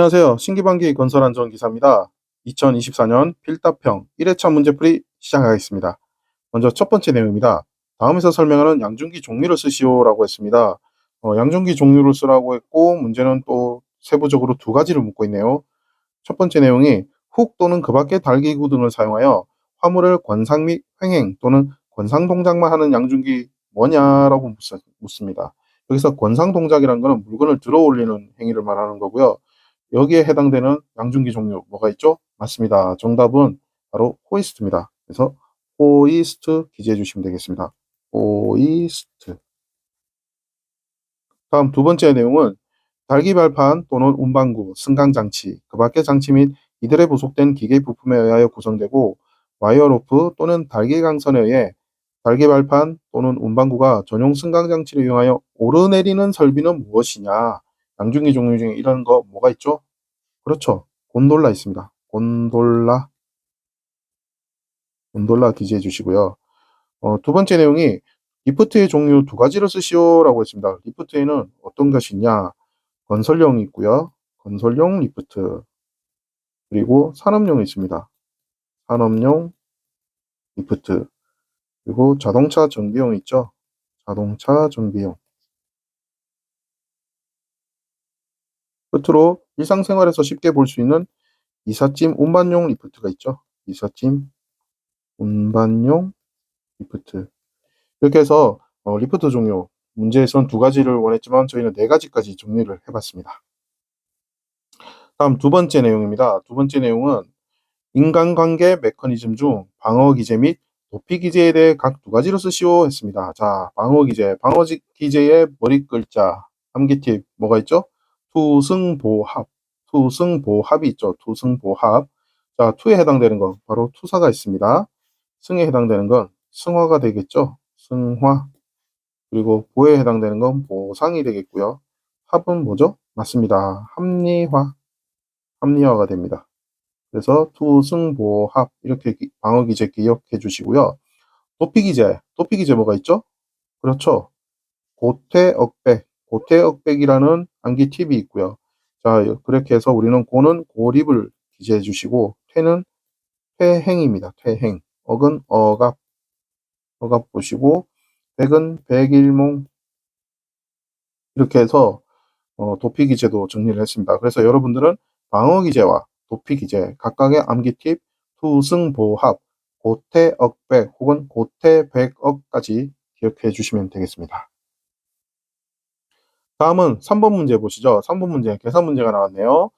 안녕하세요. 신기반기 건설안전기사입니다. 2024년 필답형 1회차 문제풀이 시작하겠습니다. 먼저 첫 번째 내용입니다. 다음에서 설명하는 양중기 종류를 쓰시오라고 했습니다. 양중기 종류를 쓰라고 했고 문제는 또 세부적으로 두 가지를 묻고 있네요. 첫 번째 내용이 훅 또는 그 밖의 달기구 등을 사용하여 화물을 관상 및 횡행 또는 관상 동작만 하는 양중기 뭐냐라고 묻습니다. 여기서 관상 동작이라는 것은 물건을 들어 올리는 행위를 말하는 거고요. 여기에 해당되는 양중기 종류 뭐가 있죠? 맞습니다. 정답은 바로 호이스트입니다. 그래서 호이스트 기재해 주시면 되겠습니다. 호이스트. 다음 두 번째 내용은 달기발판 또는 운반구, 승강장치, 그 밖의 장치 및 이들에 부속된 기계 부품에 의하여 구성되고 와이어로프 또는 달기강선에 의해 달기발판 또는 운반구가 전용 승강장치를 이용하여 오르내리는 설비는 무엇이냐? 양중기 종류 중에 이런 거 뭐가 있죠? 그렇죠. 곤돌라 있습니다. 곤돌라 기재해 주시고요. 두 번째 내용이 리프트의 종류 두 가지를 쓰시오라고 했습니다. 리프트에는 어떤 것이 있냐? 건설용이 있고요. 건설용 리프트. 그리고 산업용이 있습니다. 산업용 리프트. 그리고 자동차 정비용 있죠? 자동차 정비용. 끝으로 일상생활에서 쉽게 볼 수 있는 이삿짐 운반용 리프트가 있죠? 이삿짐 운반용 리프트. 이렇게 해서 리프트 종류, 문제에선 두 가지를 원했지만 저희는 네 가지까지 정리를 해봤습니다. 다음 두 번째 내용입니다. 두 번째 내용은 인간관계 메커니즘 중 방어기제 및 도피기제에 대해 각 두 가지로 쓰시오 했습니다. 자, 방어기제, 방어기제의 머리 글자, 암기팁 뭐가 있죠? 투승보합, 투승보합이 있죠. 투승보합. 자, 투에 해당되는 건 바로 투사가 있습니다. 승에 해당되는 건 승화가 되겠죠. 승화. 그리고 보에 해당되는 건 보상이 되겠고요. 합은 뭐죠? 맞습니다. 합리화. 합리화가 됩니다. 그래서 투승보합 이렇게 방어기제 기억해 주시고요. 도피기제 뭐가 있죠? 그렇죠. 고태억백, 고태억백이라는 암기 팁이 있고요. 자, 그렇게 해서 우리는 고는 고립을 기재해 주시고 퇴는 퇴행입니다. 퇴행. 억은 억압, 억압 보시고 백은 백일몽 이렇게 해서 도피기제도 정리를 했습니다. 그래서 여러분들은 방어기제와 도피기제 각각의 암기팁, 투승보합, 고태억백 혹은 고태백억까지 기억해 주시면 되겠습니다. 다음은 3번 문제 보시죠. 3번 문제 계산 문제가 나왔네요.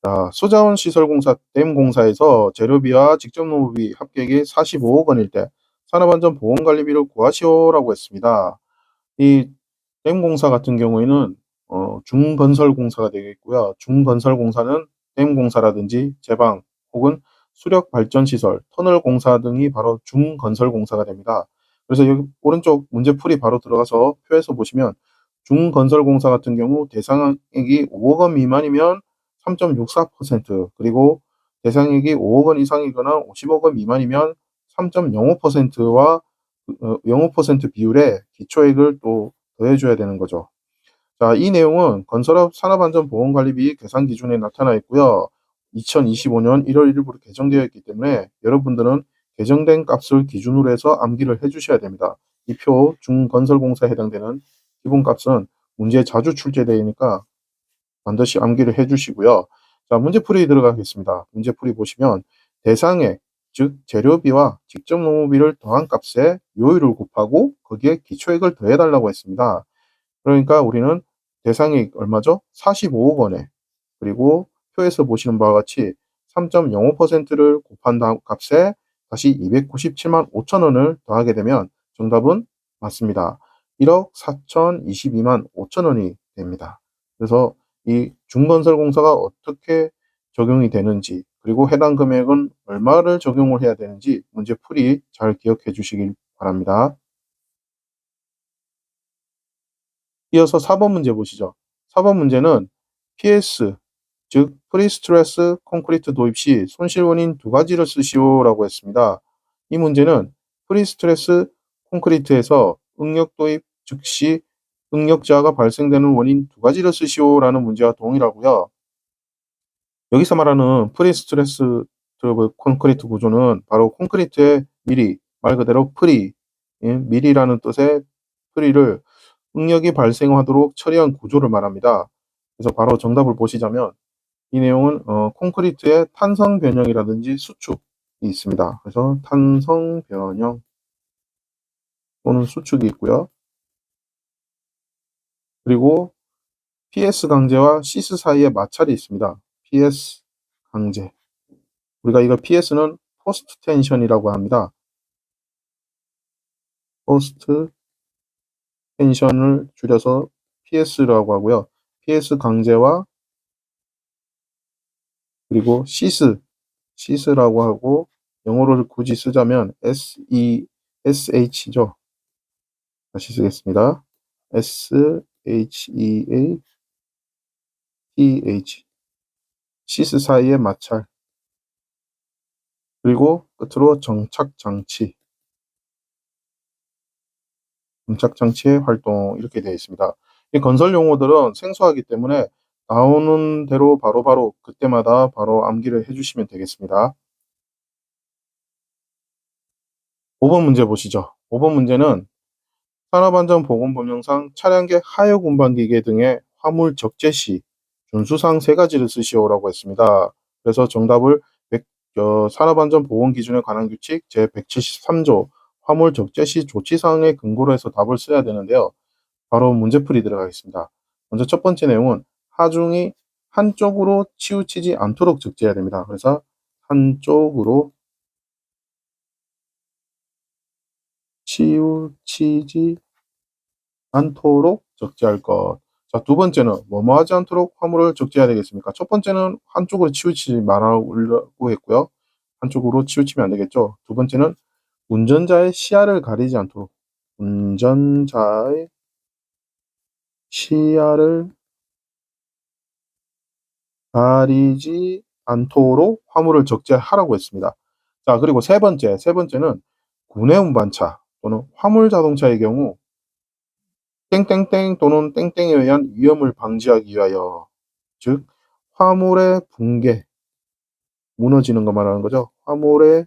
자, 수자원 시설공사 댐 공사에서 재료비와 직접 노무비 합계액이 45억 원일 때 산업안전보험관리비를 구하시오라고 했습니다. 이 댐 공사 같은 경우에는 중건설공사가 되겠고요. 중건설공사는 댐 공사라든지 제방 혹은 수력 발전 시설, 터널 공사 등이 바로 중건설공사가 됩니다. 그래서 여기 오른쪽 문제풀이 바로 들어가서 표에서 보시면 중건설공사 같은 경우 대상액이 5억 원 미만이면 3.64%, 그리고 대상액이 5억 원 이상이거나 50억 원 미만이면 3.05%와 0.5% 비율의 기초액을 또 더해줘야 되는 거죠. 자, 이 내용은 건설업 산업안전보험관리비 계산 기준에 나타나 있고요. 2025년 1월 1일부터 개정되어 있기 때문에 여러분들은 개정된 값을 기준으로 해서 암기를 해주셔야 됩니다. 이 표 중건설공사에 해당되는 기본값은 문제에 자주 출제되니까 반드시 암기를 해주시고요. 자, 문제풀이 들어가겠습니다. 문제풀이 보시면 대상액, 즉 재료비와 직접 노무비를 더한 값에 요율을 곱하고 거기에 기초액을 더해달라고 했습니다. 그러니까 우리는 대상액 얼마죠? 45억 원에, 그리고 표에서 보시는 바와 같이 3.05%를 곱한 다음 값에 다시 297만 5천 원을 더하게 되면 정답은 맞습니다. 1억 4,022만 5천 원이 됩니다. 그래서 이 중건설공사가 어떻게 적용이 되는지, 그리고 해당 금액은 얼마를 적용을 해야 되는지 문제풀이 잘 기억해 주시길 바랍니다. 이어서 4번 문제 보시죠. 4번 문제는 PS, 즉 프리스트레스 콘크리트 도입 시 손실 원인 두 가지를 쓰시오라고 했습니다. 이 문제는 프리스트레스 콘크리트에서 응력 도입 즉시 응력자가 발생되는 원인 두 가지를 쓰시오라는 문제와 동일하고요. 여기서 말하는 프리스트레스 트러블 콘크리트 구조는 바로 콘크리트의 미리, 말 그대로 프리, 예, 미리라는 뜻의 프리를 응력이 발생하도록 처리한 구조를 말합니다. 그래서 바로 정답을 보시자면 이 내용은 콘크리트의 탄성 변형이라든지 수축이 있습니다. 그래서 탄성 변형 또는 수축이 있고요. 그리고 PS 강제와 시스 사이에 마찰이 있습니다. PS 강제. 우리가 이거 PS는 포스트 텐션이라고 합니다. 포스트 텐션을 줄여서 PS라고 하고요. PS 강제와 그리고 시스라고 하고 영어를 굳이 쓰자면 SH죠. 다시 쓰겠습니다. SHEATH 시스 사이의 마찰 그리고 끝으로 정착장치의 활동 이렇게 되어 있습니다. 이 건설 용어들은 생소하기 때문에 나오는 대로 바로바로 그때마다 바로 암기를 해주시면 되겠습니다. 5번 문제 보시죠. 5번 문제는 산업안전보건법령상 차량계 하역 운반기계 등의 화물 적재 시 준수사항 3가지를 쓰시오라고 했습니다. 그래서 정답을 산업안전보건기준에 관한 규칙 제173조 화물 적재 시 조치사항에 근거로 해서 답을 써야 되는데요. 바로 문제풀이 들어가겠습니다. 먼저 첫 번째 내용은 하중이 한쪽으로 치우치지 않도록 적재해야 됩니다. 그래서 한쪽으로 치우치지 않도록 적재할 것. 자, 두 번째는 뭐뭐 하지 않도록 화물을 적재해야 되겠습니까? 첫 번째는 한쪽으로 치우치지 말라고 했고요. 한쪽으로 치우치면 안 되겠죠. 두 번째는 운전자의 시야를 가리지 않도록 운전자의 시야를 가리지 않도록 화물을 적재하라고 했습니다. 자, 그리고 세 번째는 구내 운반차 또는 화물 자동차의 경우 땡땡땡 또는 땡땡에 의한 위험을 방지하기 위하여 즉 화물의 붕괴 무너지는 거 말하는 거죠. 화물의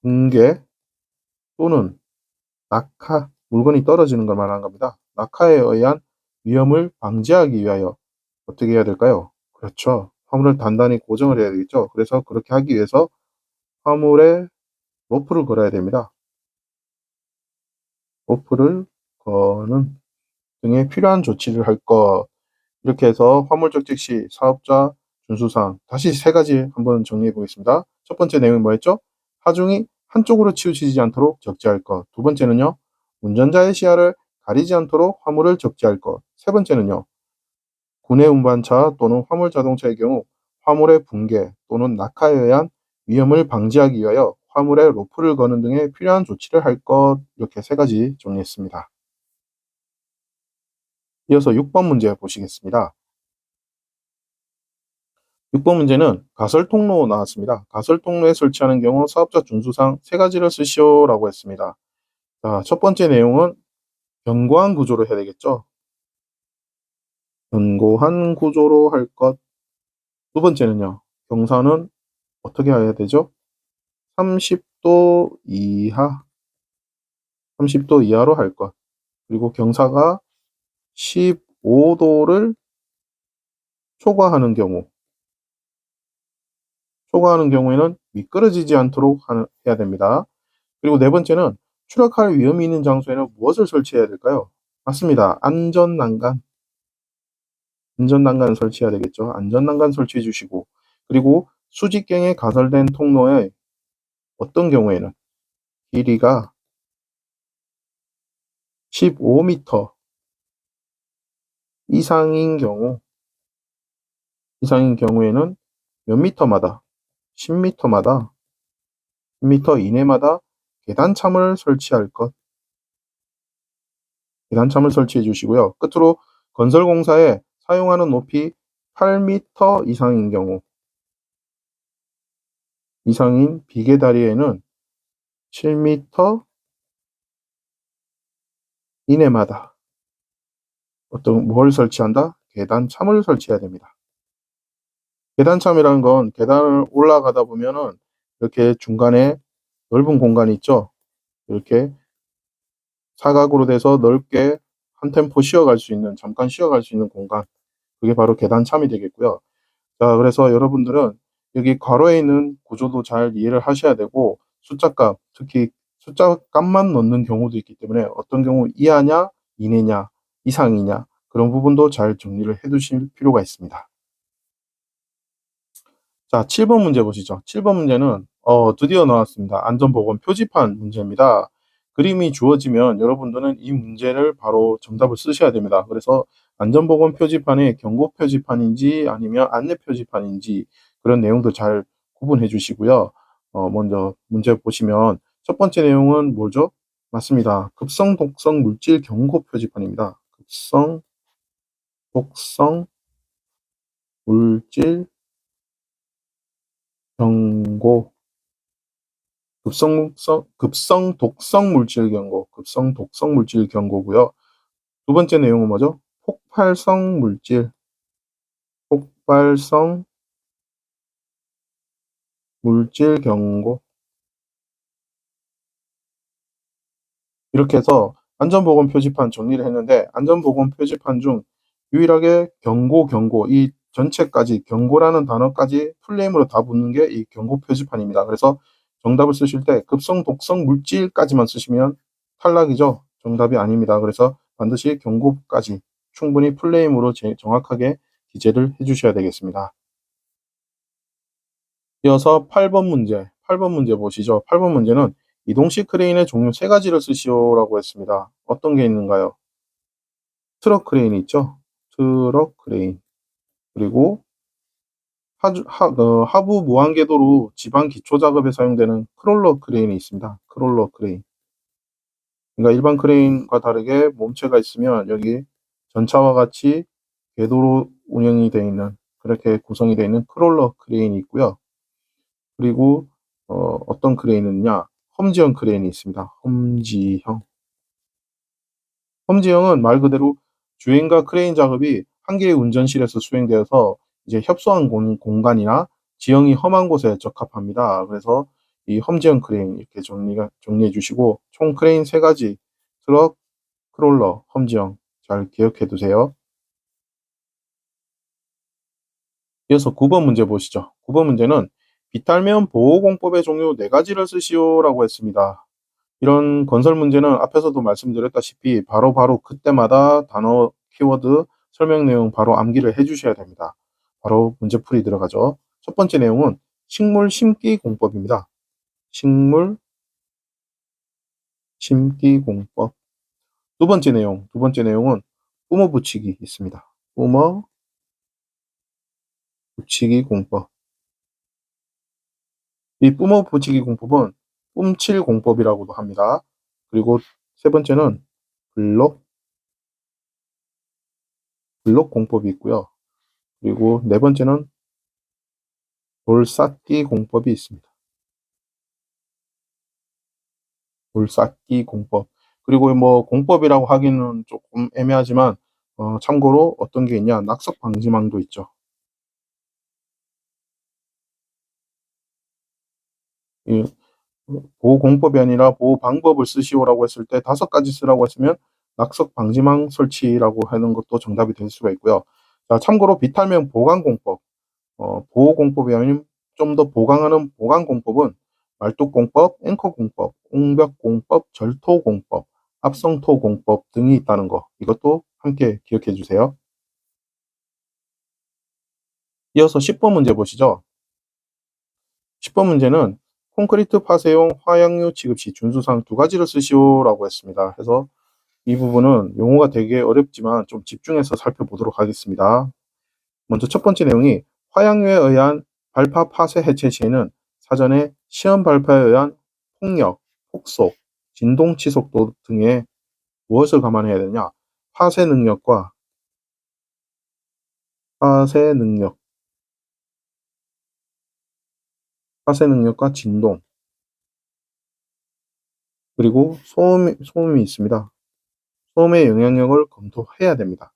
붕괴 또는 낙하 물건이 떨어지는 걸 말하는 겁니다. 낙하에 의한 위험을 방지하기 위하여 어떻게 해야 될까요? 그렇죠. 화물을 단단히 고정을 해야 되겠죠. 그래서 그렇게 하기 위해서 화물에 로프를 걸어야 됩니다. 로프를 거는 등의 필요한 조치를 할 것. 이렇게 해서 화물 적재 시 사업자 준수사항 다시 3가지 한번 정리해 보겠습니다. 첫 번째 내용이 뭐였죠? 하중이 한쪽으로 치우치지 않도록 적재할 것. 두 번째는요. 운전자의 시야를 가리지 않도록 화물을 적재할 것. 세 번째는요. 구내 운반차 또는 화물 자동차의 경우 화물의 붕괴 또는 낙하에 의한 위험을 방지하기 위하여 화물에 로프를 거는 등의 필요한 조치를 할 것. 이렇게 3가지 정리했습니다. 이어서 6번 문제 보시겠습니다. 6번 문제는 가설통로 나왔습니다. 가설통로에 설치하는 경우 사업자 준수사항 3가지를 쓰시오라고 했습니다. 자, 첫 번째 내용은 견고한 구조로 해야 되겠죠. 견고한 구조로 할 것. 두 번째는요. 경사는 어떻게 해야 되죠? 30도 이하, 30도 이하로 할 것. 그리고 경사가 15도를 초과하는 경우에는 미끄러지지 않도록 해야 됩니다. 그리고 네 번째는 추락할 위험이 있는 장소에는 무엇을 설치해야 될까요? 맞습니다. 안전난간을 설치해야 되겠죠. 안전난간 설치해 주시고 그리고 수직경에 가설된 통로에 어떤 경우에는 길이가 15m 이상인 경우에는 몇 미터마다 10m마다 10m 이내마다 계단참을 설치할 것. 계단참을 설치해 주시고요. 끝으로 건설공사에 사용하는 높이 8m 이상인 비계다리에는 7m 이내마다 뭘 설치한다? 계단참을 설치해야 됩니다. 계단참이라는 건 계단을 올라가다 보면은 이렇게 중간에 넓은 공간이 있죠. 이렇게 사각으로 돼서 넓게 한 템포 쉬어갈 수 있는, 잠깐 쉬어갈 수 있는 공간. 그게 바로 계단참이 되겠고요. 자, 그래서 여러분들은 여기 괄호에 있는 구조도 잘 이해를 하셔야 되고, 숫자값, 특히 숫자값만 넣는 경우도 있기 때문에 어떤 경우 이하냐, 이내냐, 이상이냐, 그런 부분도 잘 정리를 해 두실 필요가 있습니다. 자, 7번 문제 보시죠. 7번 문제는 드디어 나왔습니다. 안전보건 표지판 문제입니다. 그림이 주어지면 여러분들은 이 문제를 바로 정답을 쓰셔야 됩니다. 그래서 안전보건 표지판이 경고 표지판인지 아니면 안내 표지판인지 그런 내용도 잘 구분해 주시고요. 먼저 문제 보시면 첫 번째 내용은 뭐죠? 맞습니다. 급성 독성 물질 경고 표지판입니다. 급성 독성 물질 경고. 급성 독성 물질 경고, 급성 독성 물질 경고고요. 두 번째 내용은 뭐죠? 폭발성 물질, 폭발성 물질 경고. 이렇게 해서 안전보건 표지판 정리를 했는데, 안전보건 표지판 중 유일하게 경고, 이 전체까지 경고라는 단어까지 풀네임으로 다 붙는 게 이 경고 표지판입니다. 그래서 정답을 쓰실 때 급성 독성 물질까지만 쓰시면 탈락이죠. 정답이 아닙니다. 그래서 반드시 경고까지 충분히 풀네임으로 정확하게 기재를 해 주셔야 되겠습니다. 이어서 8번 문제, 8번 문제 보시죠. 8번 문제는 이동식 크레인의 종류 세 가지를 쓰시오라고 했습니다. 어떤 게 있는가요? 트럭 크레인이 있죠. 트럭 크레인. 그리고 하부 무한궤도로 지방 기초 작업에 사용되는 크롤러 크레인이 있습니다. 크롤러 크레인. 그러니까 일반 크레인과 다르게 몸체가 있으면 여기 전차와 같이 궤도로 운영이 되어 있는, 그렇게 구성이 되어 있는 크롤러 크레인이 있고요. 그리고 어떤 크레인은요, 험지형 크레인이 있습니다. 험지형. 험지형은 말 그대로 주행과 크레인 작업이 한 개의 운전실에서 수행되어서 이제 협소한 공간이나 지형이 험한 곳에 적합합니다. 그래서 이 험지형 크레인 이렇게 정리해 주시고, 총 크레인 세 가지, 트럭, 크롤러, 험지형 잘 기억해 두세요. 이어서 9번 문제 보시죠. 9번 문제는 비탈면 보호공법의 종류 네 가지를 쓰시오라고 했습니다. 이런 건설 문제는 앞에서도 말씀드렸다시피 바로바로 그때마다 단어, 키워드, 설명 내용 바로 암기를 해 주셔야 됩니다. 바로 문제풀이 들어가죠. 첫 번째 내용은 식물 심기 공법입니다. 식물 심기 공법. 두 번째 내용은 뿜어 붙이기 있습니다. 뿜어 붙이기 공법. 이 뿜어 붙이기 공법은 뿜칠 공법이라고도 합니다. 그리고 세 번째는 블록 공법이 있고요. 그리고 네 번째는 돌쌓기 공법이 있습니다. 돌쌓기 공법. 그리고 뭐 공법이라고 하기는 조금 애매하지만 참고로 어떤 게 있냐, 낙석 방지망도 있죠. 이 보호 공법이 아니라 보호 방법을 쓰시오라고 했을 때 5가지 쓰라고 했으면 낙석 방지망 설치라고 하는 것도 정답이 될 수가 있고요. 자, 참고로 비탈면 보강 공법, 보호 공법이 아닌 좀 더 보강하는 보강 공법은 말뚝 공법, 앵커 공법, 옹벽 공법, 절토 공법, 합성토 공법 등이 있다는 거, 이것도 함께 기억해 주세요. 이어서 10번 문제 보시죠. 10번 문제는 콘크리트 파쇄용 화약류 취급 시 준수사항 두 가지를 쓰시오라고 했습니다. 그래서 이 부분은 용어가 되게 어렵지만 좀 집중해서 살펴보도록 하겠습니다. 먼저 첫 번째 내용이 화약류에 의한 발파 파쇄 해체 시에는 사전에 시험 발파에 의한 폭력, 폭속, 진동 치속도 등의 무엇을 감안해야 되냐? 파쇄 능력과 파쇄 능력, 파쇄 능력과 진동, 그리고 소음이 있습니다. 소음의 영향력을 검토해야 됩니다.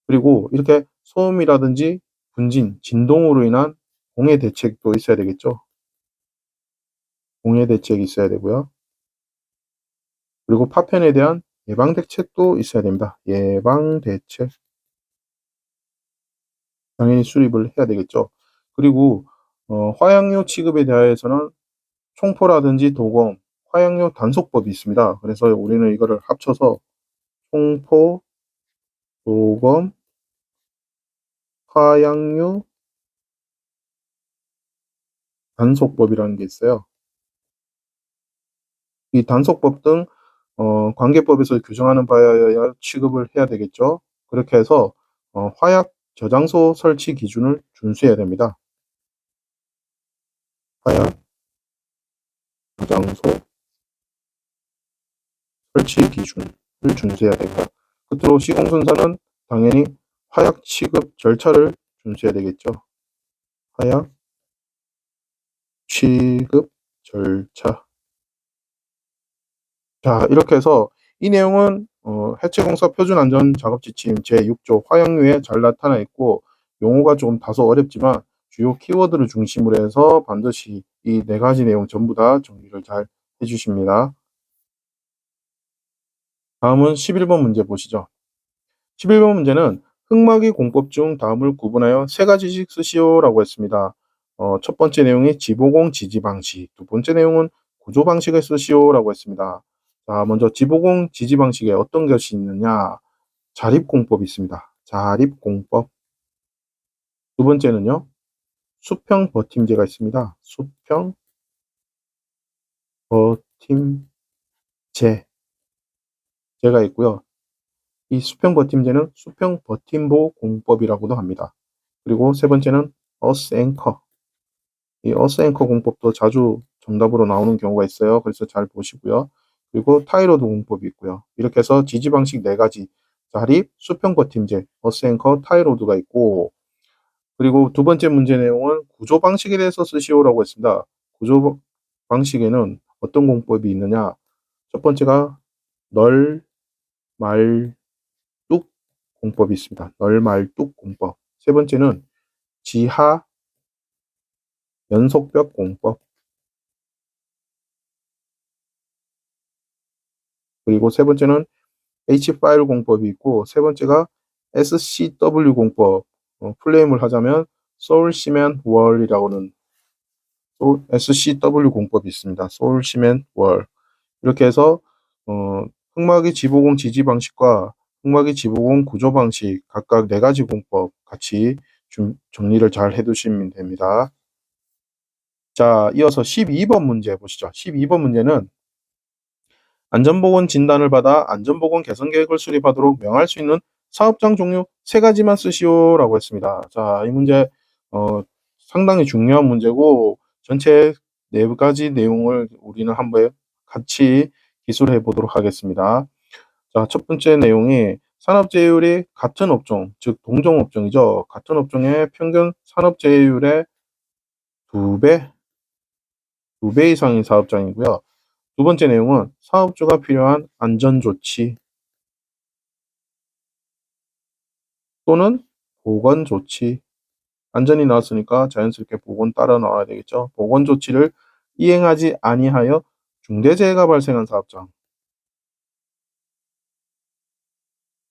그리고 이렇게 소음이라든지 근진, 진동으로 인한 공해 대책도 있어야 되겠죠. 공해 대책이 있어야 되고요. 그리고 파편에 대한 예방 대책도 있어야 됩니다. 예방 대책. 당연히 수립을 해야 되겠죠. 그리고 화약류 취급에 대해서는 총포라든지 도검, 화약류 단속법이 있습니다. 그래서 우리는 이거를 합쳐서 총포, 도검, 화약류 단속법이라는 게 있어요. 이 단속법 등 관계법에서 규정하는 바에 의하여 취급을 해야 되겠죠. 그렇게 해서 화약 저장소 설치 기준을 준수해야 됩니다. 화약 저장소 설치 기준을 준수해야 됩니다. 끝으로 시공순서는 당연히 화약 취급 절차를 준수해야 되겠죠. 화약 취급 절차. 자, 이렇게 해서 이 내용은 해체공사 표준안전작업지침 제6조 화약류에 잘 나타나 있고 용어가 조금 다소 어렵지만 주요 키워드를 중심으로 해서 반드시 이 4가지 내용 전부 다 정리를 잘 해주십니다. 다음은 11번 문제 보시죠. 11번 문제는 흑막이 공법 중 다음을 구분하여 3가지씩 쓰시오라고 했습니다. 첫 번째 내용이 지보공 지지 방식, 두 번째 내용은 구조 방식을 쓰시오라고 했습니다. 자, 먼저 지보공 지지 방식에 어떤 것이 있느냐? 자립공법이 있습니다. 자립공법. 두 번째는요, 수평 버팀제가 있습니다. 수평 버팀제. 제가 있고요. 이 수평 버팀제는 수평 버팀보 공법이라고도 합니다. 그리고 세 번째는 어스 앵커. 이 어스 앵커 공법도 자주 정답으로 나오는 경우가 있어요. 그래서 잘 보시고요. 그리고 타이로드 공법이 있고요. 이렇게 해서 지지 방식 4가지, 자립, 수평 버팀제, 어스 앵커, 타이로드가 있고, 그리고 두 번째 문제 내용은 구조 방식에 대해서 쓰시오라고 했습니다. 구조 방식에는 어떤 공법이 있느냐? 첫 번째가 널, 말, 뚝 공법이 있습니다. 널, 말, 뚝 공법. 세 번째는 지하, 연속벽 공법. 그리고 세 번째는 H5 공법이 있고, 세 번째가 SCW 공법. 플레임을 하자면 소울 시멘 월이라고는 SCW 공법이 있습니다. 소울 시멘 월. 이렇게 해서 흑막이 지보공 지지 방식과 흑막이 지보공 구조 방식 각각 4가지 공법 같이 좀 정리를 잘 해두시면 됩니다. 자, 이어서 12번 문제 보시죠. 12번 문제는 안전보건 진단을 받아 안전보건 개선 계획을 수립하도록 명할 수 있는 사업장 종류 3가지만 쓰시오라고 했습니다. 자, 이 문제 상당히 중요한 문제고 전체 4가지 내용을 우리는 한번 같이 기술해 보도록 하겠습니다. 자, 첫 번째 내용이 산업재해율이 같은 업종, 즉 동종업종이죠. 같은 업종의 평균 산업재해율의 2배 이상인 사업장이고요. 두 번째 내용은 사업주가 필요한 안전조치 또는 보건조치. 안전이 나왔으니까 자연스럽게 보건 따라 나와야 되겠죠. 보건조치를 이행하지 아니하여 중대재해가 발생한 사업장.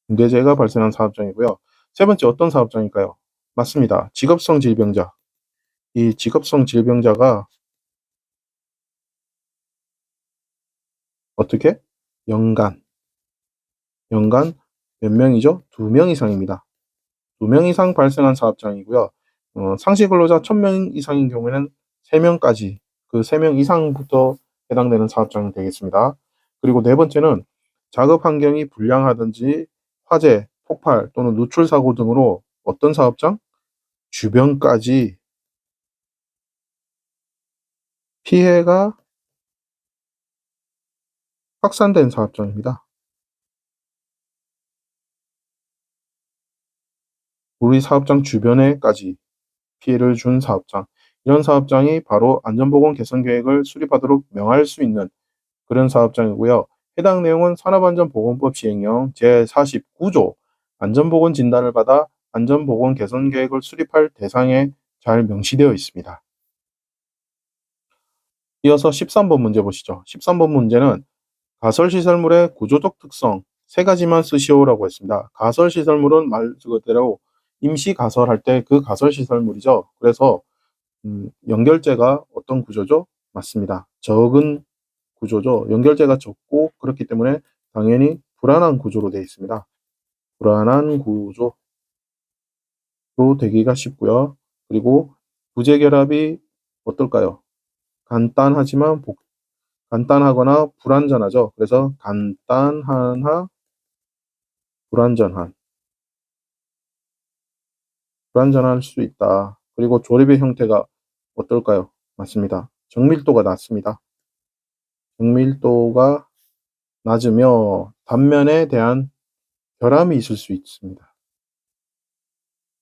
중대재해가 발생한 사업장이고요. 세 번째 어떤 사업장일까요? 맞습니다. 직업성 질병자. 이 직업성 질병자가 어떻게? 연간 몇 명이죠? 2명 이상입니다. 2명 이상 발생한 사업장이고요. 상시 근로자 1000명 이상인 경우에는 3명까지, 그 3명 이상부터 해당되는 사업장이 되겠습니다. 그리고 네 번째는 작업 환경이 불량하든지 화재, 폭발 또는 누출 사고 등으로 어떤 사업장? 주변까지 피해가 확산된 사업장입니다. 우리 사업장 주변에까지 피해를 준 사업장. 이런 사업장이 바로 안전보건 개선 계획을 수립하도록 명할 수 있는 그런 사업장이고요. 해당 내용은 산업안전보건법 시행령 제49조 안전보건 진단을 받아 안전보건 개선 계획을 수립할 대상에 잘 명시되어 있습니다. 이어서 13번 문제 보시죠. 13번 문제는 가설시설물의 구조적 특성 세 가지만 쓰시오라고 했습니다. 가설시설물은 말 그대로 임시 가설할 때 그 가설시설물이죠. 그래서 연결재가 어떤 구조죠? 맞습니다. 적은 구조죠. 연결재가 적고 그렇기 때문에 당연히 불안한 구조로 되어 있습니다. 불안한 구조로 되기가 쉽고요. 그리고 부재결합이 어떨까요? 간단하거나 불완전하죠. 그래서 간단하나 불완전할 수 있다. 그리고 조립의 형태가 어떨까요? 맞습니다. 정밀도가 낮습니다. 정밀도가 낮으며 단면에 대한 결함이 있을 수 있습니다.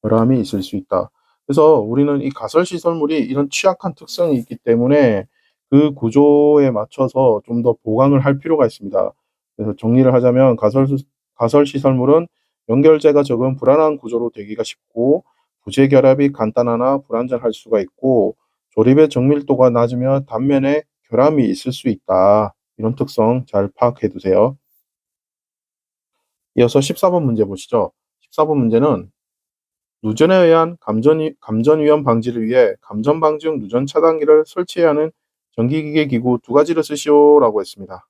결함이 있을 수 있다. 그래서 우리는 이 가설시설물이 이런 취약한 특성이 있기 때문에 그 구조에 맞춰서 좀 더 보강을 할 필요가 있습니다. 그래서 정리를 하자면 가설시설물은 연결재가 적은 불안한 구조로 되기가 쉽고 부재결합이 간단하나 불완전할 수가 있고 조립의 정밀도가 낮으며 단면에 결함이 있을 수 있다. 이런 특성 잘 파악해 두세요. 이어서 14번 문제 보시죠. 14번 문제는 누전에 의한 감전 위험 방지를 위해 감전 방지용 누전 차단기를 설치해야 하는 전기기계 기구 두 가지를 쓰시오라고 했습니다.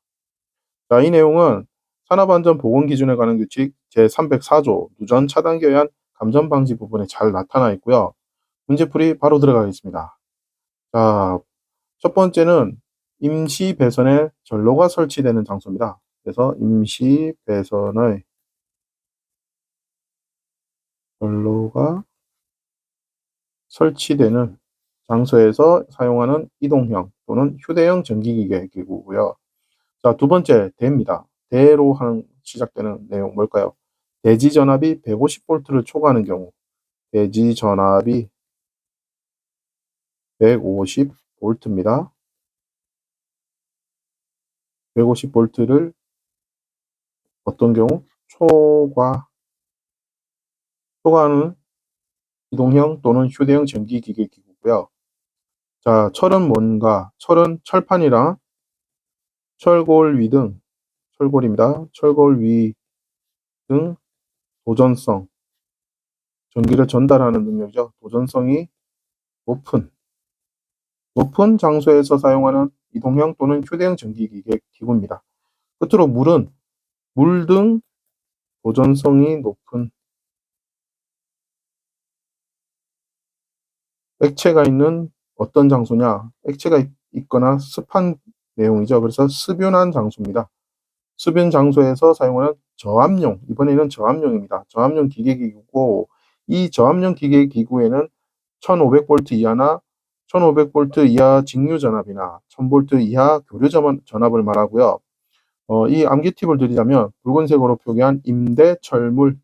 자, 이 내용은 산업안전보건기준에 관한 규칙 제304조 누전 차단기에 의한 감전 방지 부분에 잘 나타나 있고요. 문제풀이 바로 들어가겠습니다. 자, 첫 번째는 임시 배선에 전로가 설치되는 장소입니다. 그래서 임시 배선의 전로가 설치되는 장소에서 사용하는 이동형 또는 휴대용 전기기계 기구고요. 자, 두 번째 대입니다. 대로 시작되는 내용 뭘까요? 대지 전압이 150V를 초과하는 경우 대지 전압이 150V입니다. 150V를 어떤 경우? 초과하는 이동형 또는 휴대용 전기기계 기구고요. 자, 철은 뭔가? 철은 철판이랑 철골위 등 철골입니다. 철골위 등 도전성, 전기를 전달하는 능력이죠. 도전성이 높은 장소에서 사용하는 이동형 또는 휴대용 전기기계 기구입니다. 끝으로 물은 물 등 도전성이 높은 액체가 있는 어떤 장소냐? 액체가 있거나 습한 내용이죠. 그래서 습윤한 장소입니다. 습윤 장소에서 사용하는 저압용, 이번에는 저압용입니다. 저압용 기계기구고 이 저압용 기계기구에는 1500V 이하나 1500V 이하 직류 전압이나 1000V 이하 교류 전압을 말하고요. 이 암기 팁을 드리자면 붉은색으로 표기한 임대철물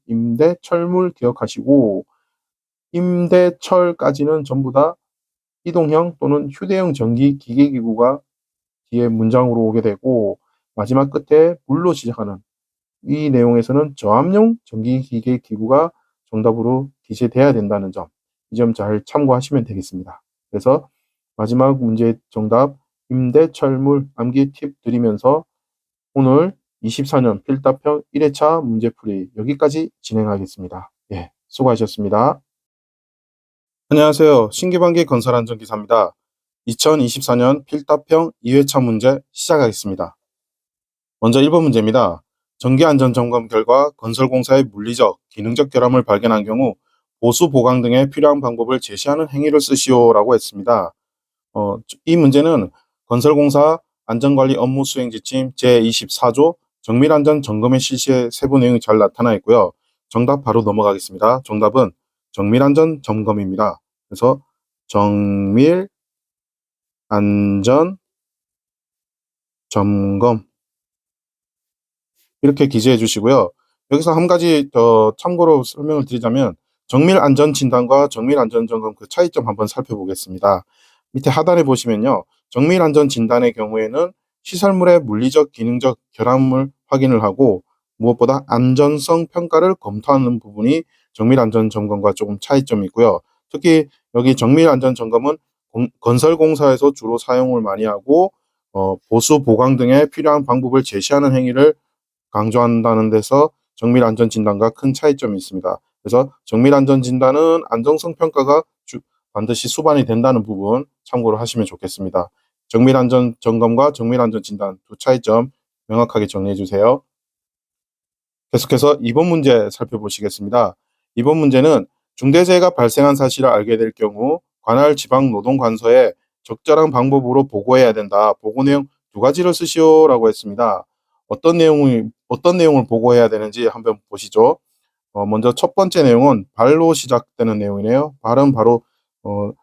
기억하시고 임대철까지는 전부 다 이동형 또는 휴대용 전기 기계기구가 뒤에 문장으로 오게 되고 마지막 끝에 물로 시작하는 이 내용에서는 저압용 전기기계 기구가 정답으로 기재돼야 된다는 점, 이 점 잘 참고하시면 되겠습니다. 그래서 마지막 문제 정답 임대철물 암기 팁 드리면서 오늘 24년 필답형 1회차 문제풀이 여기까지 진행하겠습니다. 예, 수고하셨습니다. 안녕하세요. 신기반기 건설안전기사입니다. 2024년 필답형 2회차 문제 시작하겠습니다. 먼저 1번 문제입니다. 전기안전점검 결과 건설공사의 물리적, 기능적 결함을 발견한 경우 보수 보강 등의 필요한 방법을 제시하는 행위를 쓰시오라고 했습니다. 이 문제는 건설공사 안전관리 업무 수행 지침 제24조 정밀안전 점검의 실시의 세부 내용이 잘 나타나 있고요. 정답 바로 넘어가겠습니다. 정답은 정밀안전 점검입니다. 그래서 정밀안전 점검 이렇게 기재해 주시고요. 여기서 한 가지 더 참고로 설명을 드리자면 정밀안전진단과 정밀안전점검 그 차이점 한번 살펴보겠습니다. 밑에 하단에 보시면요. 정밀안전진단의 경우에는 시설물의 물리적, 기능적 결함을 확인을 하고 무엇보다 안전성 평가를 검토하는 부분이 정밀안전점검과 조금 차이점이 있고요. 특히 여기 정밀안전점검은 건설공사에서 주로 사용을 많이 하고 보수 보강 등에 필요한 방법을 제시하는 행위를 강조한다는 데서 정밀안전진단과 큰 차이점이 있습니다. 그래서 정밀안전진단은 안정성 평가가 반드시 수반이 된다는 부분 참고를 하시면 좋겠습니다. 정밀안전점검과 정밀안전진단 두 차이점 명확하게 정리해 주세요. 계속해서 2번 문제 살펴보시겠습니다. 2번 문제는 중대재해가 발생한 사실을 알게 될 경우 관할 지방노동관서에 적절한 방법으로 보고해야 된다. 보고 내용 두 가지를 쓰시오라고 했습니다. 어떤 내용을 보고해야 되는지 한번 보시죠. 먼저 첫 번째 내용은 발로 시작되는 내용이네요. 발은 바로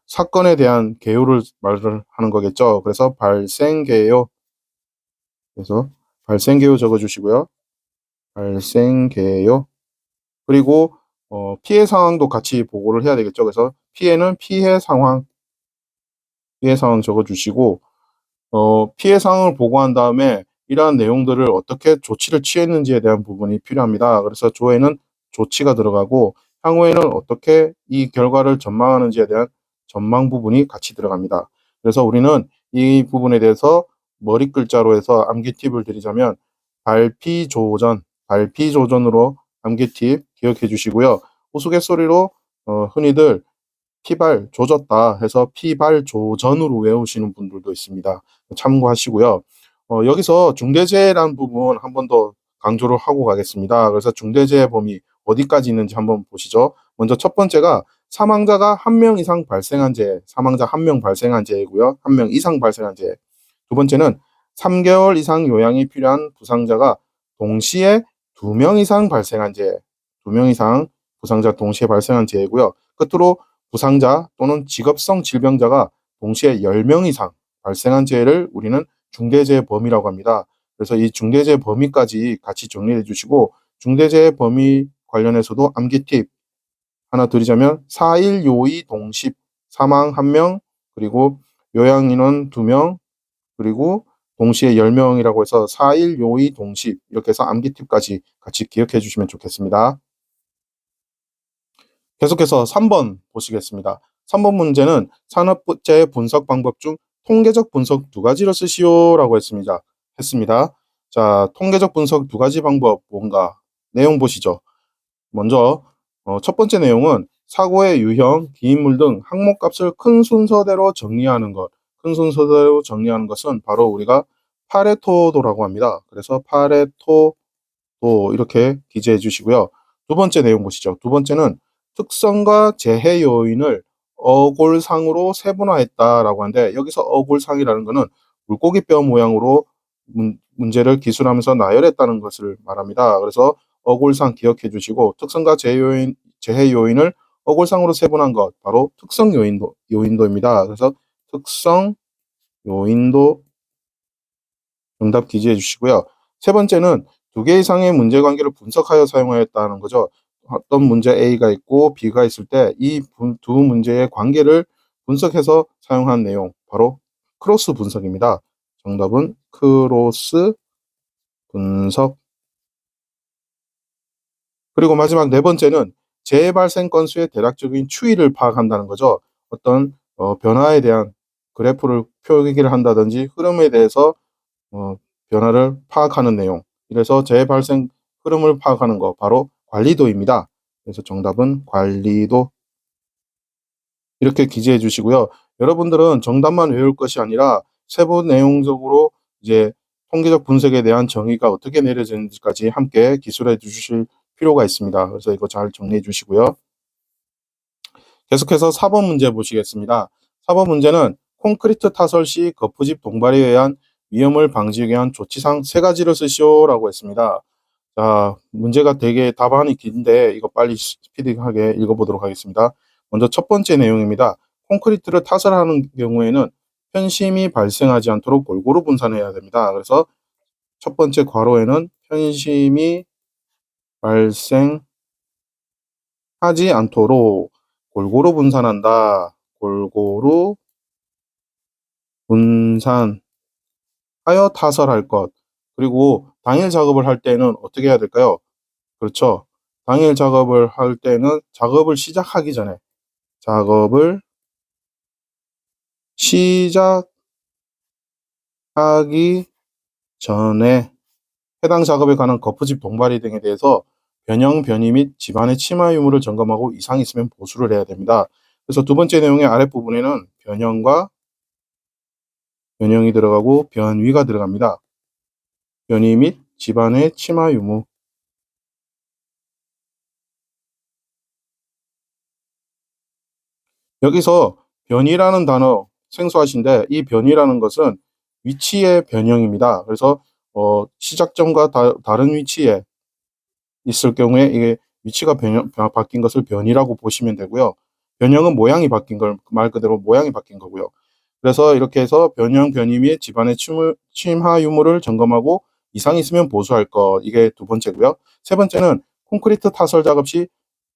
사건에 대한 개요를 말을 하는 거겠죠. 그래서 발생개요. 그래서 발생개요 적어주시고요. 발생개요. 그리고 피해 상황도 같이 보고를 해야 되겠죠. 그래서 피해는 피해 상황 적어주시고 피해 상황을 보고한 다음에 이러한 내용들을 어떻게 조치를 취했는지에 대한 부분이 필요합니다. 그래서 조에는 조치가 들어가고 향후에는 어떻게 이 결과를 전망하는지에 대한 전망 부분이 같이 들어갑니다. 그래서 우리는 이 부분에 대해서 머리 글자로 해서 암기 팁을 드리자면 발피조전으로 암기 팁 기억해 주시고요. 우스갯소리로 흔히들 피발 조졌다 해서 피발조전으로 외우시는 분들도 있습니다. 참고하시고요. 여기서 중대재해라는 부분 한 번 더 강조를 하고 가겠습니다. 그래서 중대재해 범위 어디까지 있는지 한번 보시죠. 먼저 첫 번째가 사망자가 한 명 이상 발생한 재해, 사망자 한 명 발생한 재해고요. 한 명 이상 발생한 재해. 두 번째는 3개월 이상 요양이 필요한 부상자가 동시에 2명 이상 발생한 재해, 2명 이상 부상자 동시에 발생한 재해고요. 끝으로 부상자 또는 직업성 질병자가 동시에 10명 이상 발생한 재해를 우리는 중대재해 범위라고 합니다. 그래서 이 중대재해 범위까지 같이 정리해 주시고 중대재해 범위 관련해서도 암기 팁 하나 드리자면 4일 요의 동십 사망 1명 그리고 요양인원 2명 그리고 동시에 10명이라고 해서 4일 요의 동십 이렇게 해서 암기 팁까지 같이 기억해 주시면 좋겠습니다. 계속해서 3번 보시겠습니다. 3번 문제는 산업재해 분석 방법 중 통계적 분석 두 가지를 쓰시오라고 했습니다. 자, 통계적 분석 두 가지 방법 뭔가 내용 보시죠. 먼저 첫 번째 내용은 사고의 유형, 기인물 등 항목값을 큰 순서대로 정리하는 것. 큰 순서대로 정리하는 것은 바로 우리가 파레토도라고 합니다. 그래서 파레토도 이렇게 기재해 주시고요. 두 번째 내용 보시죠. 두 번째는 특성과 재해 요인을 어골상으로 세분화했다라고 하는데 여기서 어골상이라는 것은 물고기뼈 모양으로 문제를 기술하면서 나열했다는 것을 말합니다. 그래서 어골상 기억해 주시고 특성과 재해 요인을 어골상으로 세분한 것 바로 특성 요인도입니다. 그래서 특성 요인도 정답 기재해 주시고요. 세 번째는 두 개 이상의 문제 관계를 분석하여 사용하였다는 거죠. 어떤 문제 A가 있고 B가 있을 때 이 두 문제의 관계를 분석해서 사용한 내용 바로 크로스 분석입니다. 정답은 크로스 분석. 그리고 마지막 네 번째는 재해 발생 건수의 대략적인 추이를 파악한다는 거죠. 어떤 변화에 대한 그래프를 표기를 한다든지 흐름에 대해서 변화를 파악하는 내용. 이래서 재해 발생 흐름을 파악하는 거 바로 관리도입니다. 그래서 정답은 관리도 이렇게 기재해 주시고요. 여러분들은 정답만 외울 것이 아니라 세부 내용적으로 이제 통계적 분석에 대한 정의가 어떻게 내려지는지까지 함께 기술해 주실 필요가 있습니다. 그래서 이거 잘 정리해 주시고요. 계속해서 4번 문제 보시겠습니다. 4번 문제는 콘크리트 타설 시 거푸집 동발에 의한 위험을 방지하기 위한 조치상 세 가지를 쓰시오라고 했습니다. 자, 문제가 되게 답안이 긴데 이거 빨리 스피디하게 읽어보도록 하겠습니다. 먼저 첫 번째 내용입니다. 콘크리트를 타설하는 경우에는 편심이 발생하지 않도록 골고루 분산해야 됩니다. 그래서 첫 번째 괄호에는 편심이 발생하지 않도록 골고루 분산한다. 골고루 분산하여 타설할 것. 그리고 당일 작업을 할 때는 어떻게 해야 될까요? 그렇죠. 당일 작업을 할 때는 작업을 시작하기 전에 작업을 시작하기 전에 해당 작업에 관한 거푸집 동바리 등에 대해서 변형, 변이 및 집안의 침하 유무를 점검하고 이상이 있으면 보수를 해야 됩니다. 그래서 두 번째 내용의 아랫부분에는 변형이 들어가고 변위가 들어갑니다. 변이 및 집안의 침하 유무. 여기서 변이라는 단어 생소하신데 이 변이라는 것은 위치의 변형입니다. 그래서 시작점과 다른 위치에 있을 경우에 이게 위치가 바뀐 것을 변이라고 보시면 되고요. 변형은 모양이 바뀐 걸 말 그대로 모양이 바뀐 거고요. 그래서 이렇게 해서 변형, 변이 및 집안의 침하 유무를 점검하고 이상이 있으면 보수할 것. 이게 두 번째고요. 세 번째는 콘크리트 타설 작업 시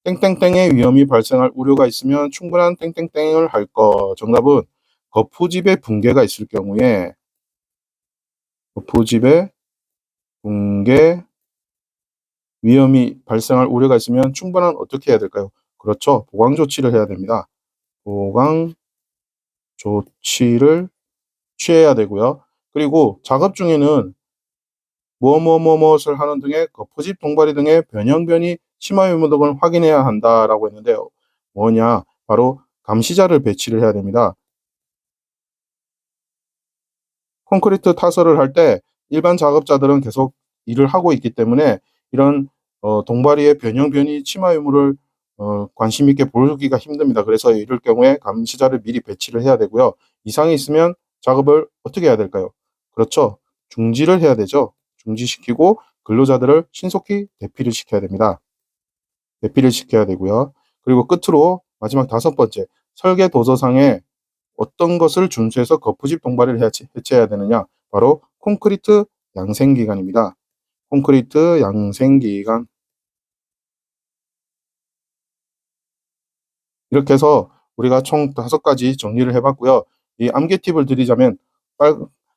땡땡땡의 위험이 발생할 우려가 있으면 충분한 땡땡땡을 할 것. 정답은 거푸집의 붕괴가 있을 경우에 거푸집의 붕괴 위험이 발생할 우려가 있으면 충분한 어떻게 해야 될까요? 그렇죠. 보강 조치를 해야 됩니다. 보강 조치를 취해야 되고요. 그리고 작업 중에는 무엇을 하는 등의 거푸집 동바리 등의 변형 변이 심화 유무 등을 확인해야 한다라고 했는데요. 뭐냐? 바로 감시자를 배치를 해야 됩니다. 콘크리트 타설을 할 때 일반 작업자들은 계속 일을 하고 있기 때문에 이런 동바리의 변형 변이 침하 유무를 관심 있게 보기가 힘듭니다. 그래서 이럴 경우에 감시자를 미리 배치를 해야 되고요. 이상이 있으면 작업을 어떻게 해야 될까요? 그렇죠. 중지를 해야 되죠. 중지시키고 근로자들을 신속히 대피를 시켜야 됩니다. 대피를 시켜야 되고요. 그리고 끝으로 마지막 다섯 번째, 설계 도서상에 어떤 것을 준수해서 거푸집 동바리를 해체해야 되느냐? 바로 콘크리트 양생기간입니다. 콘크리트 양생기간. 이렇게 해서 우리가 총 5가지 정리를 해봤고요. 이 암기 팁을 드리자면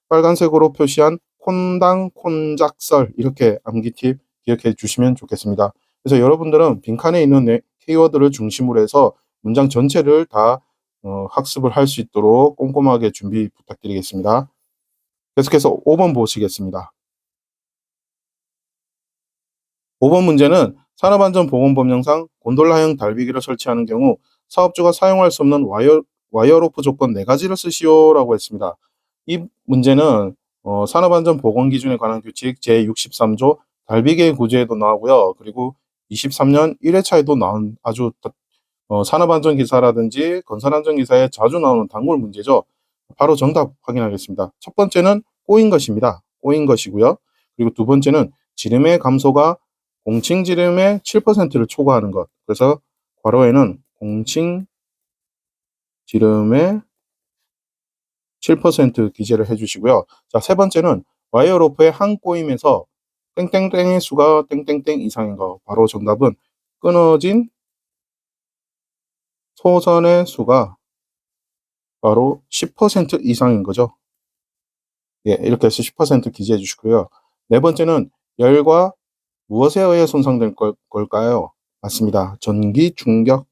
빨간색으로 표시한 콘당, 콘작설 이렇게 암기 팁 기억해 주시면 좋겠습니다. 그래서 여러분들은 빈칸에 있는 키워드를 중심으로 해서 문장 전체를 다 학습을 할 수 있도록 꼼꼼하게 준비 부탁드리겠습니다. 계속해서 5번 보시겠습니다. 5번 문제는 산업안전보건법령상 곤돌라형 달비기를 설치하는 경우 사업주가 사용할 수 없는 와이어로프 조건 4가지를 쓰시오라고 했습니다. 이 문제는 산업안전보건기준에 관한 규칙 제63조 달비기의 구제에도 나오고요. 그리고 23년 1회차에도 나온 아주 산업안전기사라든지 건설안전기사에 자주 나오는 단골 문제죠. 바로 정답 확인하겠습니다. 첫 번째는 꼬인 것입니다. 꼬인 것이고요. 그리고 두 번째는 지름의 감소가 공칭 지름의 7%를 초과하는 것. 그래서 괄호에는 공칭 지름의 7% 기재를 해주시고요. 자, 세 번째는 와이어 로프의 한 꼬임에서 땡땡땡의 수가 땡땡땡 이상인 거. 바로 정답은 끊어진 소선의 수가 바로 10% 이상인 거죠. 예, 이렇게 해서 10% 기재해 주시고요. 네 번째는 열과 무엇에 의해 손상된 걸까요? 맞습니다. 전기 충격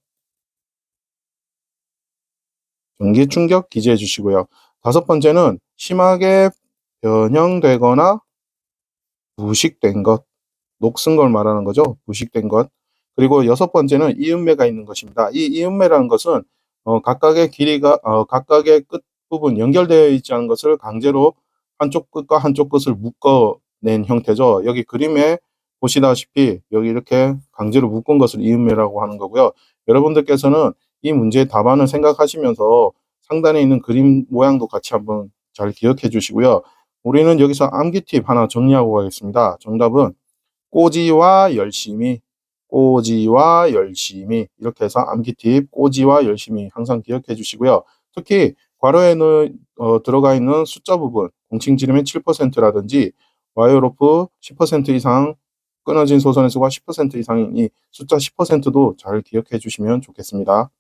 기재해 주시고요. 다섯 번째는 심하게 변형되거나 부식된 것, 녹슨 걸 말하는 거죠. 부식된 것. 그리고 여섯 번째는 이음매가 있는 것입니다. 이 이음매라는 것은 각각의 길이가 각각의 끝 부분 연결되어 있지 않은 것을 강제로 한쪽 끝과 한쪽 끝을 묶어낸 형태죠. 여기 그림에 보시다시피 여기 이렇게 강제로 묶은 것을 이음매라고 하는 거고요. 여러분들께서는 이 문제의 답안을 생각하시면서 상단에 있는 그림 모양도 같이 한번 잘 기억해 주시고요. 우리는 여기서 암기 팁 하나 정리하고 가겠습니다. 정답은 꼬지와 열심히, 꼬지와 열심히 이렇게 해서 암기 팁 꼬지와 열심히 항상 기억해 주시고요. 특히 괄호에 들어가 있는 숫자 부분 공칭 지름의 7%라든지 와이어로프 10% 이상 끊어진 소선의 수가 10% 이상인 이 숫자 10%도 잘 기억해 주시면 좋겠습니다.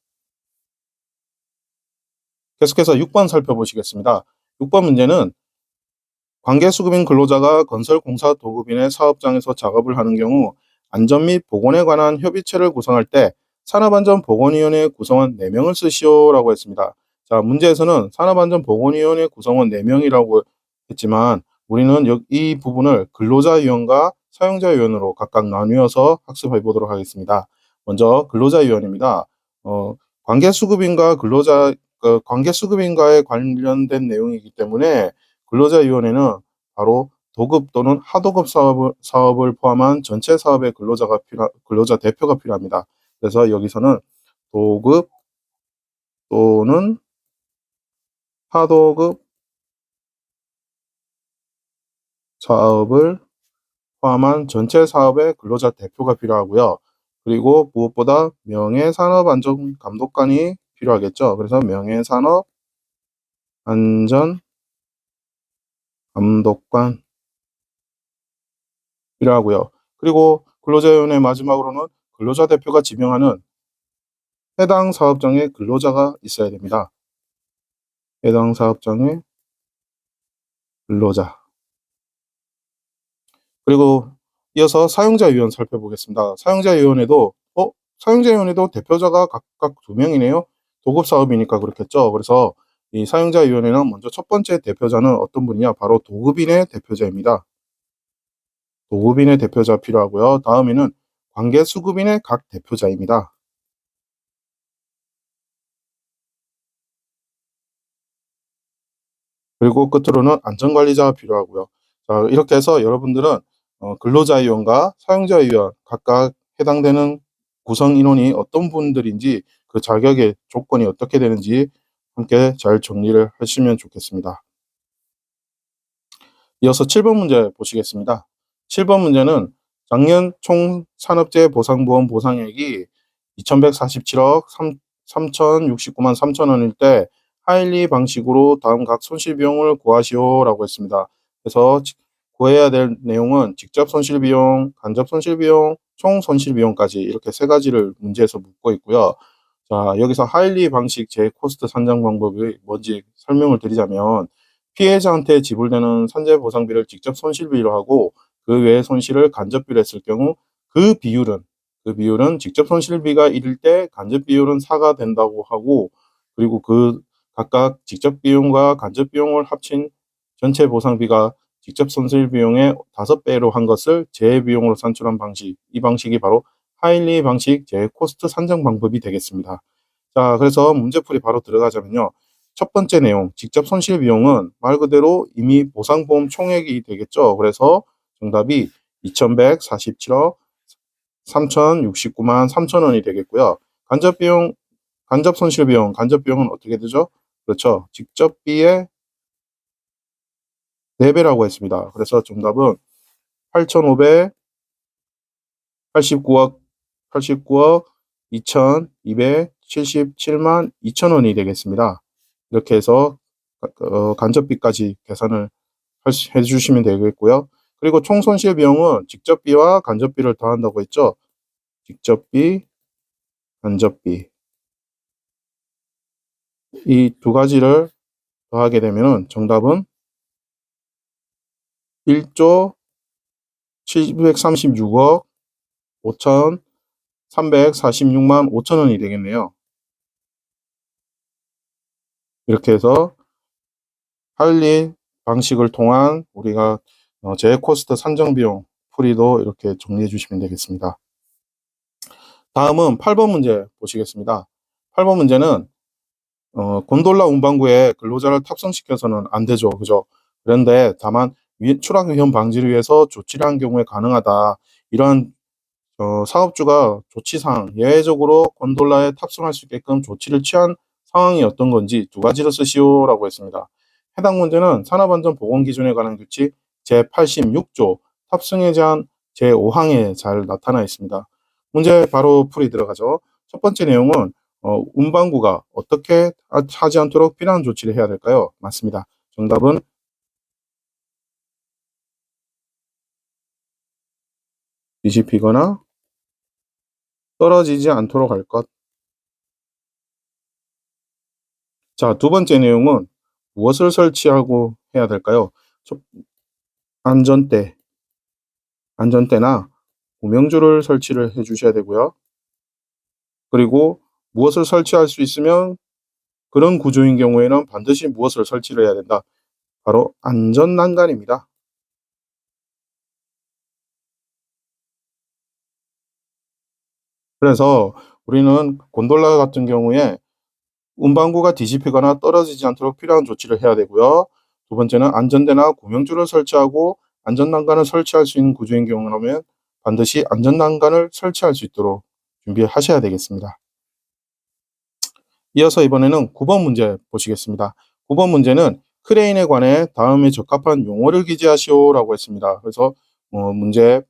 계속해서 6번 살펴보시겠습니다. 6번 문제는 관계수급인 근로자가 건설공사 도급인의 사업장에서 작업을 하는 경우 안전 및 보건에 관한 협의체를 구성할 때 산업안전보건위원회 구성원 4명을 쓰시오라고 했습니다. 자, 문제에서는 산업안전보건위원회 구성원 4명이라고 했지만 우리는 이 부분을 근로자위원과 사용자위원으로 각각 나누어서 학습해 보도록 하겠습니다. 먼저 근로자위원입니다. 관계수급인과 관계수급인과에 관련된 내용이기 때문에 근로자위원회는 바로 도급 또는 하도급 사업을 포함한 전체 사업의 근로자 대표가 필요합니다. 그래서 여기서는 도급 또는 하도급 사업을 포함한 전체 사업의 근로자 대표가 필요하고요. 그리고 무엇보다 명예산업안전감독관이 필요하겠죠. 그래서 명예산업안전감독관 필요하고요. 그리고 근로자위원회 마지막으로는 근로자 대표가 지명하는 해당 사업장의 근로자가 있어야 됩니다. 해당 사업장의 근로자. 그리고 이어서 사용자위원 살펴보겠습니다. 사용자위원회도 대표자가 각각 2명이네요. 도급 사업이니까 그렇겠죠. 그래서 이 사용자위원회는 먼저 첫 번째 대표자는 어떤 분이냐? 바로 도급인의 대표자입니다. 도급인의 대표자 필요하고요. 다음에는 관계수급인의 각 대표자입니다. 그리고 끝으로는 안전관리자가 필요하고요. 자, 이렇게 해서 여러분들은 근로자위원과 사용자위원 각각 해당되는 구성 인원이 어떤 분들인지 그 자격의 조건이 어떻게 되는지 함께 잘 정리를 하시면 좋겠습니다. 이어서 7번 문제 보시겠습니다. 7번 문제는 작년 총 산업재해 보상보험 보상액이 2147억 3069만 3천원일 때 하일리 방식으로 다음 각 손실비용을 구하시오라고 했습니다. 그래서 구해야 될 내용은 직접 손실비용, 간접 손실비용, 총 손실비용까지 이렇게 3가지를 문제에서 묻고 있고요. 자, 여기서 하일리 방식 재코스트 산정 방법이 뭔지 설명을 드리자면 피해자한테 지불되는 산재보상비를 직접 손실비로 하고 그 외의 손실을 간접비로 했을 경우 그 비율은 직접 손실비가 1일 때 간접 비율은 4가 된다고 하고 그리고 그 각각 직접 비용과 간접 비용을 합친 전체 보상비가 직접 손실 비용의 5배로 한 것을 재비용으로 산출한 방식, 이 방식이 바로 하일리 방식 재코스트 산정 방법이 되겠습니다. 자, 그래서 문제풀이 바로 들어가자면요. 첫 번째 내용, 직접 손실 비용은 말 그대로 이미 보상보험 총액이 되겠죠. 그래서 정답이 2147억 3069만 3천원이 되겠고요. 간접 손실 비용은 어떻게 되죠? 그렇죠. 직접비의 4배라고 했습니다. 그래서 정답은 8,589억 2,277만 2천원이 되겠습니다. 이렇게 해서 간접비까지 계산을 해주시면 되겠고요. 그리고 총 손실 비용은 직접비와 간접비를 더한다고 했죠. 직접비, 간접비 이 2가지를 더하게 되면 정답은 1조 736억 5,346만 5천원이 되겠네요. 이렇게 해서 하일리 방식을 통한 우리가 재코스트 산정 비용 풀이도 이렇게 정리해 주시면 되겠습니다. 다음은 8번 문제 보시겠습니다. 8번 문제는 곤돌라 운반구에 근로자를 탑승시켜서는 안 되죠. 그죠? 그런데 다만 추락 위험 방지를 위해서 조치를 한 경우에 가능하다. 이러한 사업주가 조치상 예외적으로 곤돌라에 탑승할 수 있게끔 조치를 취한 상황이 어떤 건지 2가지로 쓰시오라고 했습니다. 해당 문제는 산업안전보건기준에 관한 규칙 제86조 탑승에 대한 제5항에 잘 나타나 있습니다. 문제 바로 풀이 들어가죠. 첫 번째 내용은 운반구가 어떻게 하지 않도록 필요한 조치를 해야 될까요? 맞습니다. 정답은 뒤집히거나 떨어지지 않도록 할 것. 자, 2번째 내용은 무엇을 설치하고 해야 될까요? 안전대나 구명조를 설치를 해 주셔야 되고요. 그리고 무엇을 설치할 수 있으면 그런 구조인 경우에는 반드시 무엇을 설치를 해야 된다. 바로 안전난간입니다. 그래서 우리는 곤돌라 같은 경우에 운반구가 뒤집히거나 떨어지지 않도록 필요한 조치를 해야 되고요. 두 번째는 안전대나 구명줄을 설치하고 안전난간을 설치할 수 있는 구조인 경우라면 반드시 안전난간을 설치할 수 있도록 준비하셔야 되겠습니다. 이어서 이번에는 9번 문제 보시겠습니다. 9번 문제는 크레인에 관해 다음에 적합한 용어를 기재하시오라고 했습니다. 그래서 문제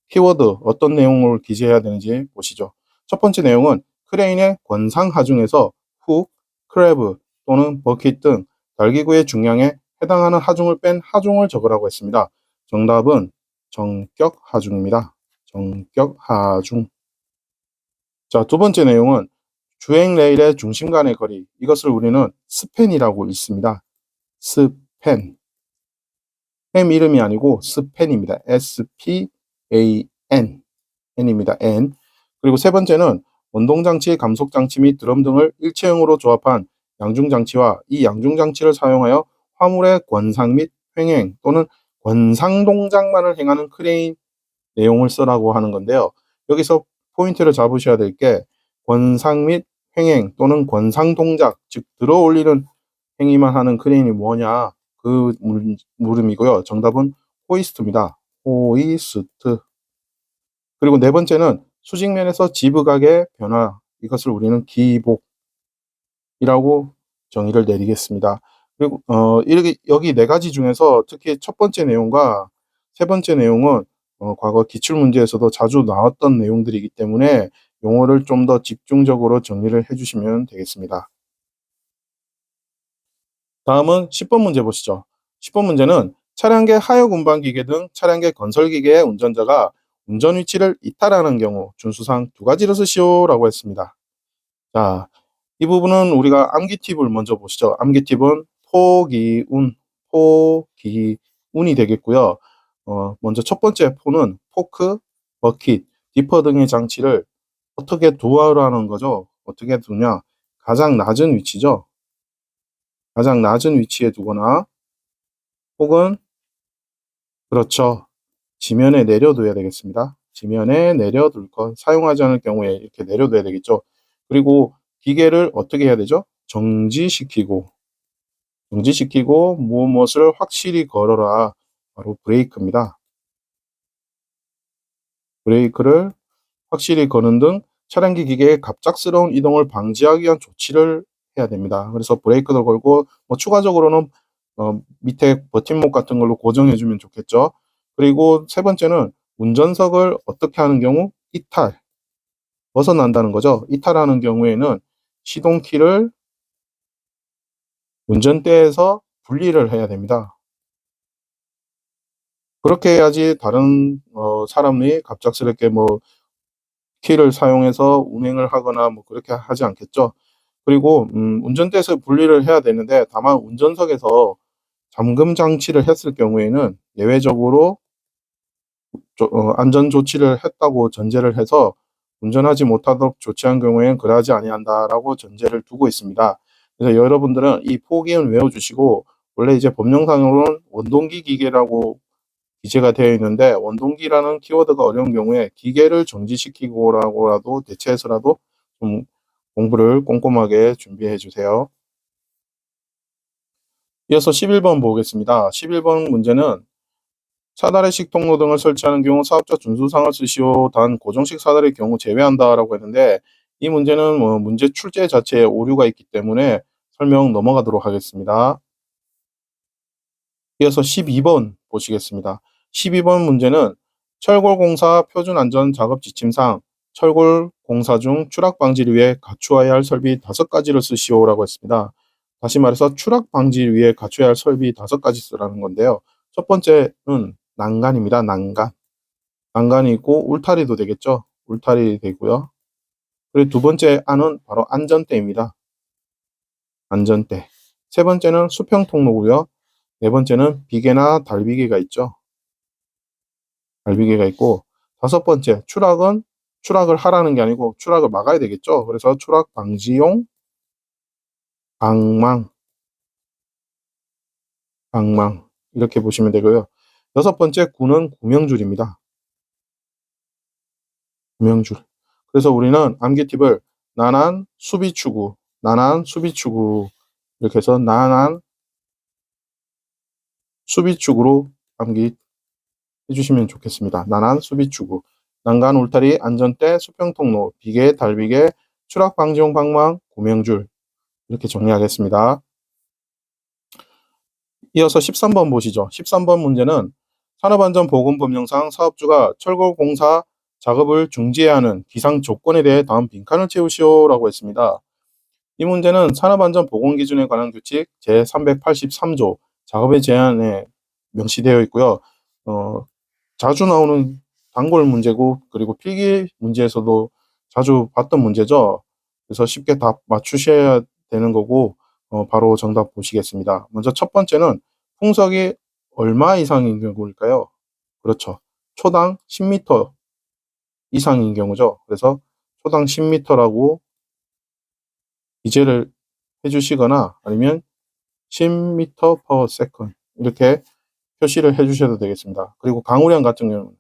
키워드 어떤 내용을 기재해야 되는지 보시죠. 첫 번째 내용은 크레인의 권상 하중에서 훅, 크래브 또는 버킷 등 달기구의 중량에 해당하는 하중을 뺀 하중을 적으라고 했습니다. 정답은 정격 하중입니다. 정격 하중. 자, 두 번째 내용은 주행 레일의 중심 간의 거리, 이것을 우리는 스팬이라고 읽습니다. 스팬. 햄 이름이 아니고 스팬입니다. S-P-A-N. N입니다. N. 그리고 세 번째는 원동장치, 감속장치 및 드럼 등을 일체형으로 조합한 양중장치와 이 양중장치를 사용하여 화물의 권상 및 횡행 또는 권상 동작만을 행하는 크레인 내용을 쓰라고 하는 건데요. 여기서 포인트를 잡으셔야 될 게 권상 및 횡행 또는 권상 동작, 즉 들어 올리는 행위만 하는 크레인이 뭐냐, 그 물음이고요. 정답은 호이스트입니다. 호이스트. 그리고 네 번째는 수직면에서 지브각의 변화, 이것을 우리는 기복이라고 정의를 내리겠습니다. 그리고 이렇게 여기 네 가지 중에서 특히 첫 번째 내용과 세 번째 내용은 과거 기출문제에서도 자주 나왔던 내용들이기 때문에 용어를 좀 더 집중적으로 정리를 해주시면 되겠습니다. 다음은 10번 문제 보시죠. 10번 문제는 차량계 하역 운반기계 등 차량계 건설기계의 운전자가 운전 위치를 이탈하는 경우 준수사항 두 가지를 쓰시오라고 했습니다. 자, 이 부분은 우리가 암기 팁을 먼저 보시죠. 암기 팁은 포기운이 되겠고요. 먼저 첫 번째 포는 포크, 버킷, 디퍼 등의 장치를 어떻게 두어라는 거죠. 어떻게 두냐? 가장 낮은 위치죠. 가장 낮은 위치에 두거나 혹은 그렇죠. 지면에 내려둬야 되겠습니다. 지면에 내려둘 것, 사용하지 않을 경우에 이렇게 내려둬야 되겠죠. 그리고 기계를 어떻게 해야 되죠? 정지시키고 무엇을 확실히 걸어라. 바로 브레이크입니다. 브레이크를 확실히 거는 등 차량기 기계의 갑작스러운 이동을 방지하기 위한 조치를 해야 됩니다. 그래서 브레이크도 걸고 추가적으로는 밑에 버팀목 같은 걸로 고정해 주면 좋겠죠. 그리고 세 번째는 운전석을 어떻게 하는 경우 이탈, 벗어난다는 거죠. 이탈하는 경우에는 시동키를 운전대에서 분리를 해야 됩니다. 그렇게 해야지 다른 사람이 갑작스럽게 키를 사용해서 운행을 하거나 그렇게 하지 않겠죠. 그리고 운전대에서 분리를 해야 되는데 다만 운전석에서 잠금 장치를 했을 경우에는 예외적으로 안전 조치를 했다고 전제를 해서 운전하지 못하도록 조치한 경우에는 그러하지 아니한다라고 전제를 두고 있습니다. 그래서 여러분들은 이 포기는 외워주시고 원래 이제 법령상으로는 원동기 기계라고 기재가 되어 있는데 원동기라는 키워드가 어려운 경우에 기계를 정지시키고라고라도 대체해서라도 좀 공부를 꼼꼼하게 준비해 주세요. 이어서 11번 보겠습니다. 11번 문제는 사다리식 통로 등을 설치하는 경우 사업자 준수사항을 쓰시오. 단 고정식 사다리의 경우 제외한다라고 했는데 이 문제는 문제 출제 자체에 오류가 있기 때문에 설명 넘어가도록 하겠습니다. 이어서 12번 보시겠습니다. 12번 문제는 철골공사 표준안전작업지침상 철골공사 중 추락 방지를 위해 갖추어야 할 설비 5가지를 쓰시오라고 했습니다. 다시 말해서 추락 방지를 위해 갖춰야 할 설비 5가지 쓰라는 건데요. 첫 번째는 난간입니다. 난간. 난간이 있고 울타리도 되겠죠. 울타리 되고요. 그리고 두 번째 안은 바로 안전대입니다. 안전대. 세 번째는 수평 통로고요. 네 번째는 비계나 달비계가 있죠. 달비계가 있고, 다섯 번째, 추락은 추락을 하라는 게 아니고 추락을 막아야 되겠죠. 그래서 추락 방지용 방망, 방망 이렇게 보시면 되고요. 여섯 번째 구는 구명줄입니다. 구명줄. 그래서 우리는 암기 팁을 난한 수비추구, 난한 수비추구 이렇게 해서 난한 수비축으로 암기 해주시면 좋겠습니다. 난한 수비추구, 난간 울타리, 안전대, 수평통로, 비계, 달비계, 추락 방지용 방망, 구명줄 이렇게 정리하겠습니다. 이어서 13번 보시죠. 13번 문제는 산업안전보건법령상 사업주가 철거공사 작업을 중지해야 하는 기상 조건에 대해 다음 빈칸을 채우시오라고 했습니다. 이 문제는 산업안전보건기준에 관한 규칙 제383조 작업의 제한에 명시되어 있고요. 자주 나오는 단골 문제고, 그리고 필기 문제에서도 자주 봤던 문제죠. 그래서 쉽게 답 맞추셔야 되는 거고, 바로 정답 보시겠습니다. 먼저 첫 번째는 풍속이 얼마 이상인 경우일까요? 그렇죠. 초당 10m 이상인 경우죠. 그래서 초당 10m라고 기재를 해주시거나 아니면 10m per second 이렇게 표시를 해주셔도 되겠습니다. 그리고 강우량 같은 경우는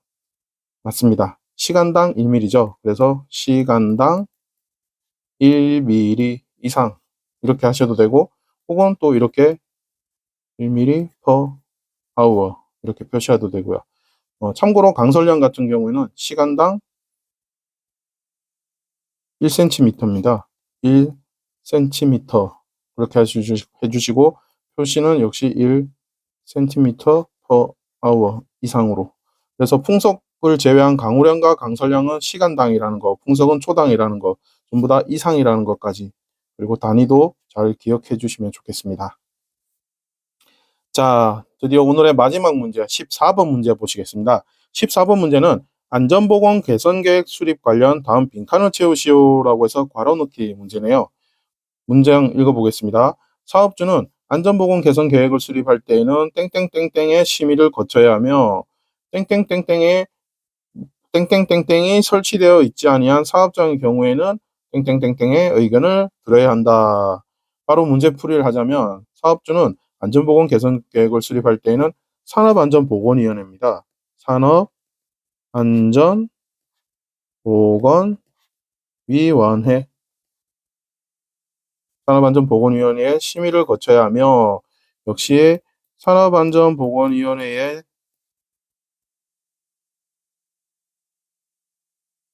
맞습니다. 시간당 1mm죠. 그래서 시간당 1mm 이상 이렇게 하셔도 되고, 혹은 또 이렇게 1mm per hour 이렇게 표시해도 되고요. 참고로 강설량 같은 경우에는 시간당 1cm입니다. 1cm 그렇게 해주시고, 표시는 역시 1cm per hour 이상으로. 그래서 풍속을 제외한 강우량과 강설량은 시간당이라는 거, 풍속은 초당이라는 거, 전부 다 이상이라는 것까지, 그리고 단위도 잘 기억해 주시면 좋겠습니다. 자, 드디어 오늘의 마지막 문제 14번 문제 보시겠습니다. 14번 문제는 안전보건 개선계획 수립 관련 다음 빈칸을 채우시오라고 해서 괄호 넣기 문제네요. 문장 읽어보겠습니다. 사업주는 안전보건 개선 계획을 수립할 때에는 땡땡땡땡의 심의를 거쳐야 하며 땡땡땡땡이 설치되어 있지 아니한 사업장의 경우에는 땡땡땡땡의 의견을 들어야 한다. 바로 문제풀이를 하자면 사업주는 안전보건 개선 계획을 수립할 때에는 산업안전보건위원회입니다. 산업안전보건위원회 산업안전보건위원회의 심의를 거쳐야 하며, 역시 산업안전보건위원회의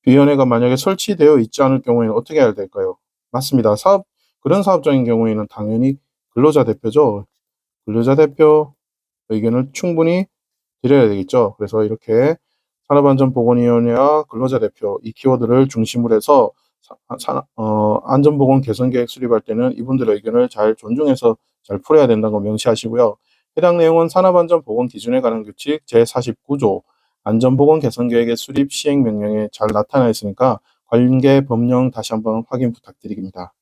위원회가 만약에 설치되어 있지 않을 경우에는 어떻게 해야 될까요? 맞습니다. 그런 사업장인 경우에는 당연히 근로자 대표죠. 근로자 대표 의견을 충분히 드려야 되겠죠. 그래서 이렇게 산업안전보건위원회와 근로자 대표 이 키워드를 중심으로 해서 안전보건 개선계획 수립할 때는 이분들의 의견을 잘 존중해서 잘 풀어야 된다는 거 명시하시고요. 해당 내용은 산업안전보건기준에 관한 규칙 제49조 안전보건 개선계획의 수립 시행명령에 잘 나타나 있으니까 관계 법령 다시 한번 확인 부탁드립니다.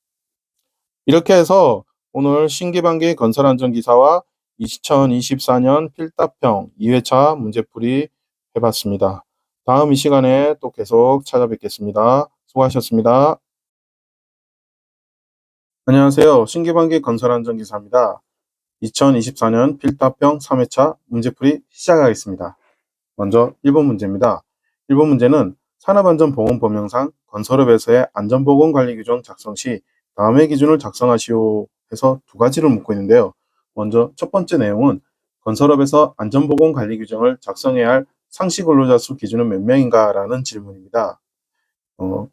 이렇게 해서 오늘 신기반기 건설안전기사와 2024년 필답형 2회차 문제풀이 해봤습니다. 다음 이 시간에 또 계속 찾아뵙겠습니다. 수고하셨습니다. 안녕하세요. 신기반기 건설안전기사입니다. 2024년 필답형 3회차 문제풀이 시작하겠습니다. 먼저 1번 문제입니다. 1번 문제는 산업안전보건법령상 건설업에서의 안전보건관리규정 작성 시 다음의 기준을 작성하시오 해서 두 가지를 묻고 있는데요. 먼저 첫 번째 내용은 건설업에서 안전보건관리규정을 작성해야 할 상시 근로자 수 기준은 몇 명인가 라는 질문입니다.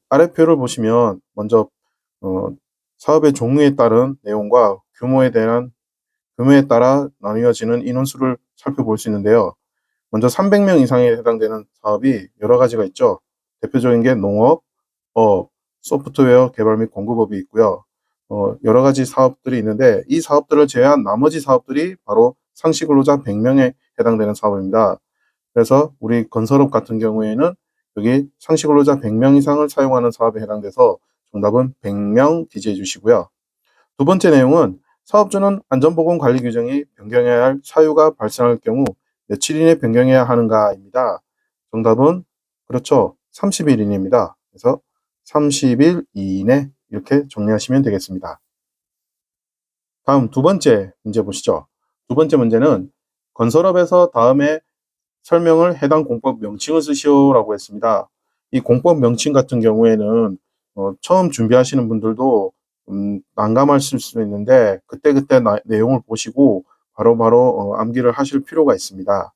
아래 표를 보시면 먼저 사업의 종류에 따른 내용과 규모에 따라 나뉘어지는 인원수를 살펴볼 수 있는데요. 먼저 300명 이상에 해당되는 사업이 여러 가지가 있죠. 대표적인 게 농업, 업, 소프트웨어 개발 및 공급업이 있고요. 여러 가지 사업들이 있는데 이 사업들을 제외한 나머지 사업들이 바로 상시 근로자 100명에 해당되는 사업입니다. 그래서 우리 건설업 같은 경우에는 여기 상시 근로자 100명 이상을 사용하는 사업에 해당돼서 정답은 100명 기재해 주시고요. 두 번째 내용은 사업주는 안전보건 관리 규정이 변경해야 할 사유가 발생할 경우 며칠 이내 변경해야 하는가입니다. 정답은 그렇죠. 30일 이내입니다. 그래서 30일 이내 이렇게 정리하시면 되겠습니다. 다음 두 번째 문제 보시죠. 두 번째 문제는 건설업에서 다음에 설명을 해당 공법 명칭을 쓰시오라고 했습니다. 이 공법 명칭 같은 경우에는 처음 준비하시는 분들도 난감하실 수 있는데 그때그때 내용을 보시고 바로바로 암기를 하실 필요가 있습니다.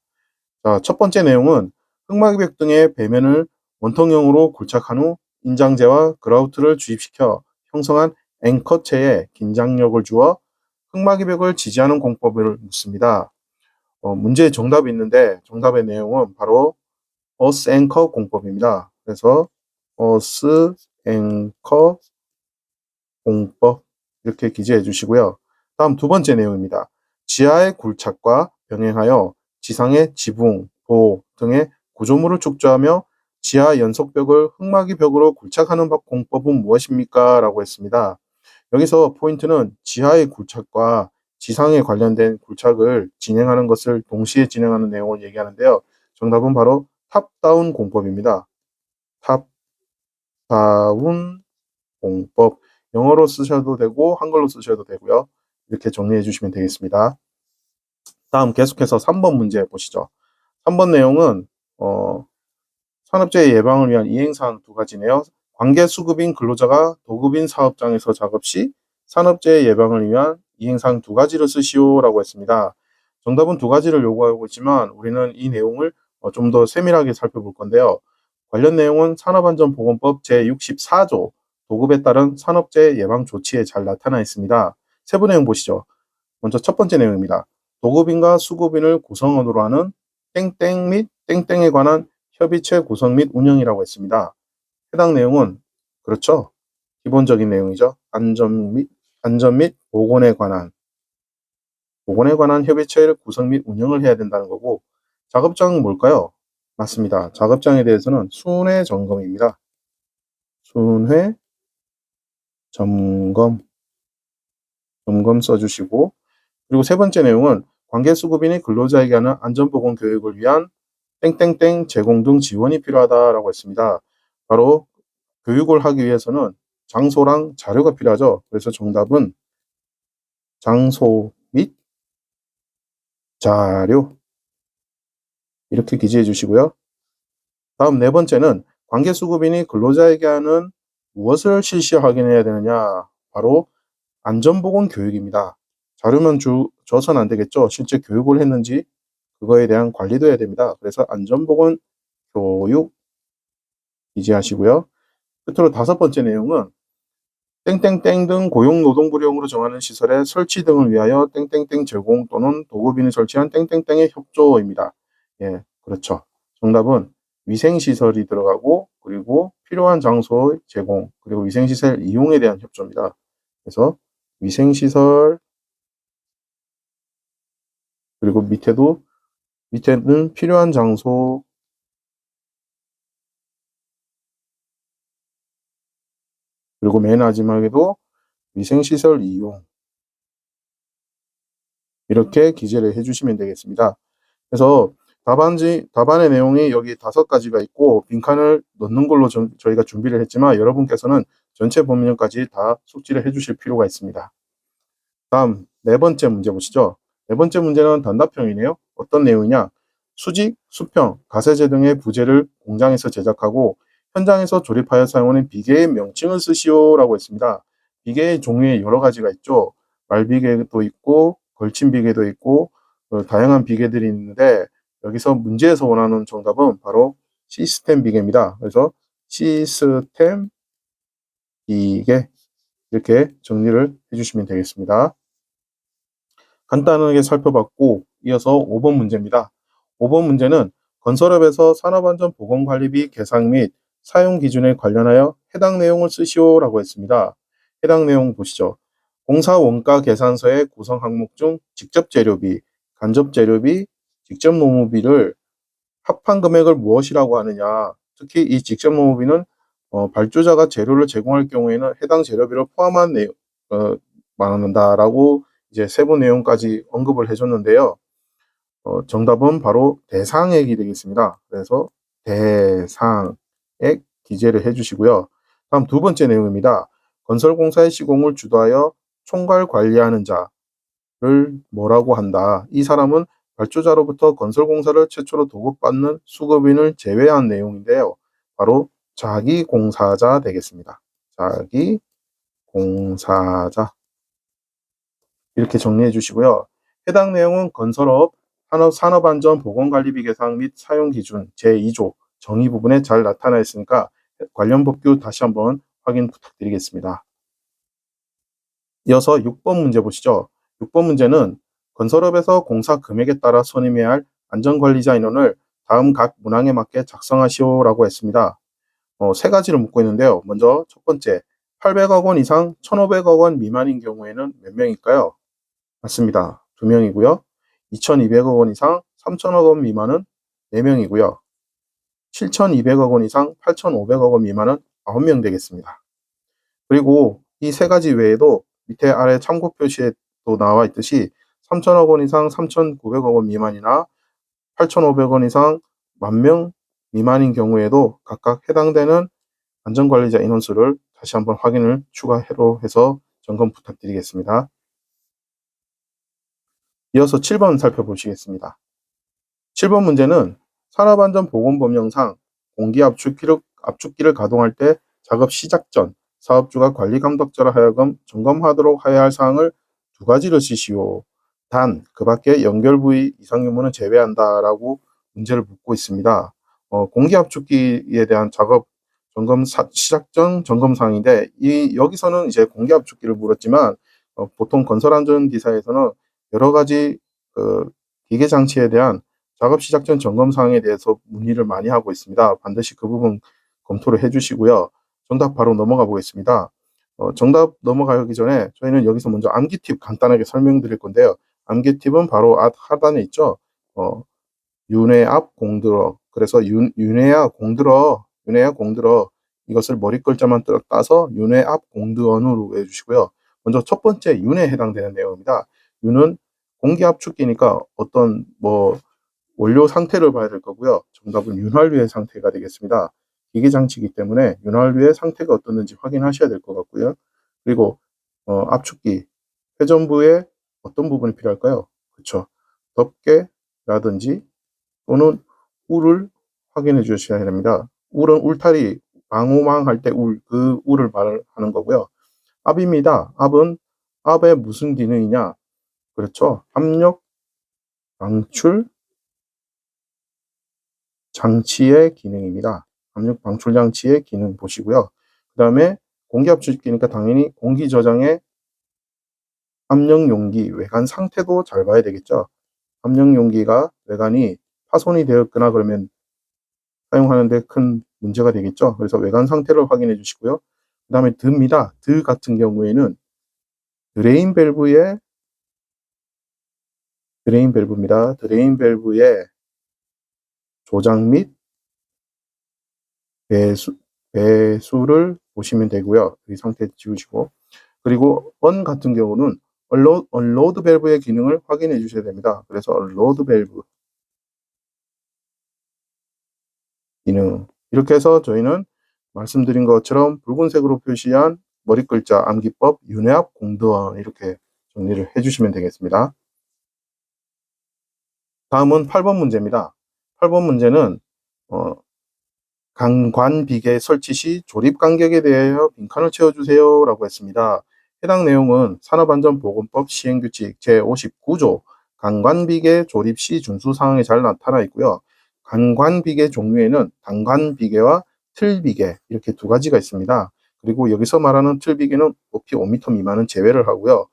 자, 첫 번째 내용은 흑마기벽 등의 배면을 원통형으로 굴착한 후 인장재와 그라우트를 주입시켜 형성한 앵커체에 긴장력을 주어 흑마기벽을 지지하는 공법을 묻습니다. 문제에 정답이 있는데 정답의 내용은 바로 어스 앵커 공법입니다. 그래서 어스 앵커 공법 이렇게 기재해 주시고요. 다음 두 번째 내용입니다. 지하의 굴착과 병행하여 지상의 지붕, 도 등의 구조물을 축조하며 지하 연속벽을 흑마기 벽으로 굴착하는 공법은 무엇입니까? 라고 했습니다. 여기서 포인트는 지하의 굴착과 지상에 관련된 굴착을 진행하는 것을 동시에 진행하는 내용을 얘기하는데요. 정답은 바로 탑다운 공법입니다. 탑다운 공법. 영어로 쓰셔도 되고 한글로 쓰셔도 되고요. 이렇게 정리해 주시면 되겠습니다. 다음 계속해서 3번 문제 보시죠. 3번 내용은 산업재해 예방을 위한 이행사항 두 가지네요. 관계수급인 근로자가 도급인 사업장에서 작업 시 산업재해 예방을 위한 이행사항 두 가지를 쓰시오라고 했습니다. 정답은 두 가지를 요구하고 있지만 우리는 이 내용을 좀 더 세밀하게 살펴볼 건데요. 관련 내용은 산업안전보건법 제64조 도급에 따른 산업재해 예방 조치에 잘 나타나 있습니다. 세부 내용 보시죠. 먼저 첫 번째 내용입니다. 도급인과 수급인을 구성원으로 하는 땡땡 및 땡땡에 관한 협의체 구성 및 운영이라고 했습니다. 해당 내용은 그렇죠. 기본적인 내용이죠. 안전 및 보건에 관한 협의체를 구성 및 운영을 해야 된다는 거고 작업장은 뭘까요? 맞습니다. 작업장에 대해서는 순회 점검입니다. 순회 점검 써주시고 그리고 세 번째 내용은 관계수급인이 근로자에게 하는 안전보건 교육을 위한 땡땡땡 제공 등 지원이 필요하다라고 했습니다. 바로 교육을 하기 위해서는 장소랑 자료가 필요하죠. 그래서 정답은 장소 및 자료 이렇게 기재해 주시고요. 다음 네 번째는 관계수급인이 근로자에게 하는 무엇을 실시 확인해야 되느냐? 바로 안전보건 교육입니다. 자료만 줘서는 안 되겠죠. 실제 교육을 했는지 그거에 대한 관리도 해야 됩니다. 그래서 안전보건 교육 기재하시고요. 끝으로 다섯 번째 내용은 땡땡땡 등 고용노동부령으로 정하는 시설의 설치 등을 위하여 땡땡땡 제공 또는 도급인이 설치한 땡땡땡의 협조입니다. 예, 그렇죠. 정답은 위생시설이 들어가고 그리고 필요한 장소 제공 그리고 위생시설 이용에 대한 협조입니다. 그래서 위생시설 그리고 밑에는 필요한 장소 그리고 맨 마지막에도 위생시설 이용 이렇게 기재를 해주시면 되겠습니다. 그래서 답안의 내용이 여기 5가지가 있고 빈칸을 넣는 걸로 저희가 준비를 했지만 여러분께서는 전체 범위까지 다 숙지를 해주실 필요가 있습니다. 다음 네 번째 문제 보시죠. 네 번째 문제는 단답형이네요. 어떤 내용이냐? 수직, 수평, 가세제 등의 부재를 공장에서 제작하고 현장에서 조립하여 사용하는 비계의 명칭을 쓰시오라고 했습니다. 비계의 종류에 여러 가지가 있죠. 말비계도 있고 걸친 비계도 있고 다양한 비계들이 있는데 여기서 문제에서 원하는 정답은 바로 시스템 비계입니다. 그래서 시스템 비계 이렇게 정리를 해주시면 되겠습니다. 간단하게 살펴봤고 이어서 5번 문제입니다. 5번 문제는 건설업에서 산업안전보건관리비 계상 및 사용 기준에 관련하여 해당 내용을 쓰시오라고 했습니다. 해당 내용 보시죠. 공사 원가 계산서의 구성 항목 중 직접 재료비, 간접 재료비, 직접 노무비를 합한 금액을 무엇이라고 하느냐. 특히 이 직접 노무비는 발주자가 재료를 제공할 경우에는 해당 재료비를 포함한 내용, 말한다라고 이제 세부 내용까지 언급을 해줬는데요. 정답은 바로 대상액이 되겠습니다. 그래서 대상액 기재를 해주시고요. 다음 두 번째 내용입니다. 건설공사의 시공을 주도하여 총괄 관리하는 자를 뭐라고 한다. 이 사람은 발주자로부터 건설공사를 최초로 도급받는 수급인을 제외한 내용인데요. 바로 자기공사자 되겠습니다. 자기공사자. 이렇게 정리해 주시고요. 해당 내용은 건설업 산업안전보건관리비 개상 및 사용기준 제2조 정의 부분에 잘 나타나 있으니까 관련 법규 다시 한번 확인 부탁드리겠습니다. 이어서 6번 문제 보시죠. 6번 문제는 건설업에서 공사 금액에 따라 선임해야 할 안전관리자 인원을 다음 각 문항에 맞게 작성하시오라고 했습니다. 세 가지를 묻고 있는데요. 먼저 첫 번째, 800억 원 이상 1,500억 원 미만인 경우에는 몇 명일까요? 맞습니다. 2명이고요. 2,200억 원 이상 3,000억 원 미만은 4명이고요. 7,200억 원 이상 8,500억 원 미만은 9명 되겠습니다. 그리고 이 세 가지 외에도 밑에 아래 참고 표시에 또 나와 있듯이 3,000억 원 이상 3,900억 원 미만이나 8,500원 이상 10,000명 미만인 경우에도 각각 해당되는 안전관리자 인원수를 다시 한번 확인을 추가로 해서 점검 부탁드리겠습니다. 이어서 7번 살펴보시겠습니다. 7번 문제는 산업안전보건법령상 공기압축기를 가동할 때 작업 시작 전 사업주가 관리감독자로 하여금 점검하도록 해야 할 사항을 두 가지를 쓰시오. 단, 그 밖에 연결 부위 이상 유무는 제외한다라고 문제를 묻고 있습니다. 공기압축기에 대한 작업 점검 시작 전 점검 사항인데 여기서는 이제 공기압축기를 물었지만 보통 건설안전기사에서는 여러 가지 기계 장치에 대한 작업 시작 전 점검 사항에 대해서 문의를 많이 하고 있습니다. 반드시 그 부분 검토를 해주시고요. 정답 바로 넘어가 보겠습니다. 정답 넘어가기 전에 저희는 여기서 먼저 암기 팁 간단하게 설명드릴 건데요. 암기 팁은 바로 하단에 있죠. 윤회 앞 공들어. 그래서 윤회야 공들어. 이것을 머리 글자만 따서 윤회 앞 공드언으로 외워주시고요. 먼저 첫 번째 윤에 해당되는 내용입니다. 윤은 공기압축기니까 어떤 원료 상태를 봐야 될 거고요. 정답은 윤활유의 상태가 되겠습니다. 기계 장치이기 때문에 윤활유의 상태가 어떻는지 확인하셔야 될 것 같고요. 그리고 압축기 회전부에 어떤 부분이 필요할까요? 그렇죠. 덮개라든지 또는 울을 확인해 주셔야 됩니다. 울은 울타리 방호망 할 때 그 울을 말하는 거고요. 압입니다. 압의 무슨 기능이냐? 그렇죠. 압력 방출 장치의 기능입니다. 압력 방출 장치의 기능 보시고요. 그 다음에 공기압축기니까 당연히 공기 저장의 압력 용기 외관 상태도 잘 봐야 되겠죠. 압력 용기가 외관이 파손이 되었거나 그러면 사용하는데 큰 문제가 되겠죠. 그래서 외관 상태를 확인해 주시고요. 그 다음에 드입니다. 드 같은 경우에는 드레인 밸브입니다. 드레인 밸브의 조작 및 배수를 보시면 되고요. 이 상태 지우시고, 그리고 언 같은 경우는 언로드 밸브의 기능을 확인해 주셔야 됩니다. 그래서 언로드 밸브 기능, 이렇게 해서 저희는 말씀드린 것처럼 붉은색으로 표시한 머리 글자 암기법 윤회압 공드원 이렇게 정리를 해주시면 되겠습니다. 다음은 8번 문제입니다. 8번 문제는 강관비계 설치 시 조립 간격에 대하여 빈칸을 채워주세요 라고 했습니다. 해당 내용은 산업안전보건법 시행규칙 제59조 강관비계 조립 시 준수사항에 잘 나타나 있고요. 강관비계 종류에는 단관비계와 틀비계 이렇게 두 가지가 있습니다. 그리고 여기서 말하는 틀비계는 높이 5m 미만은 제외를 하고요.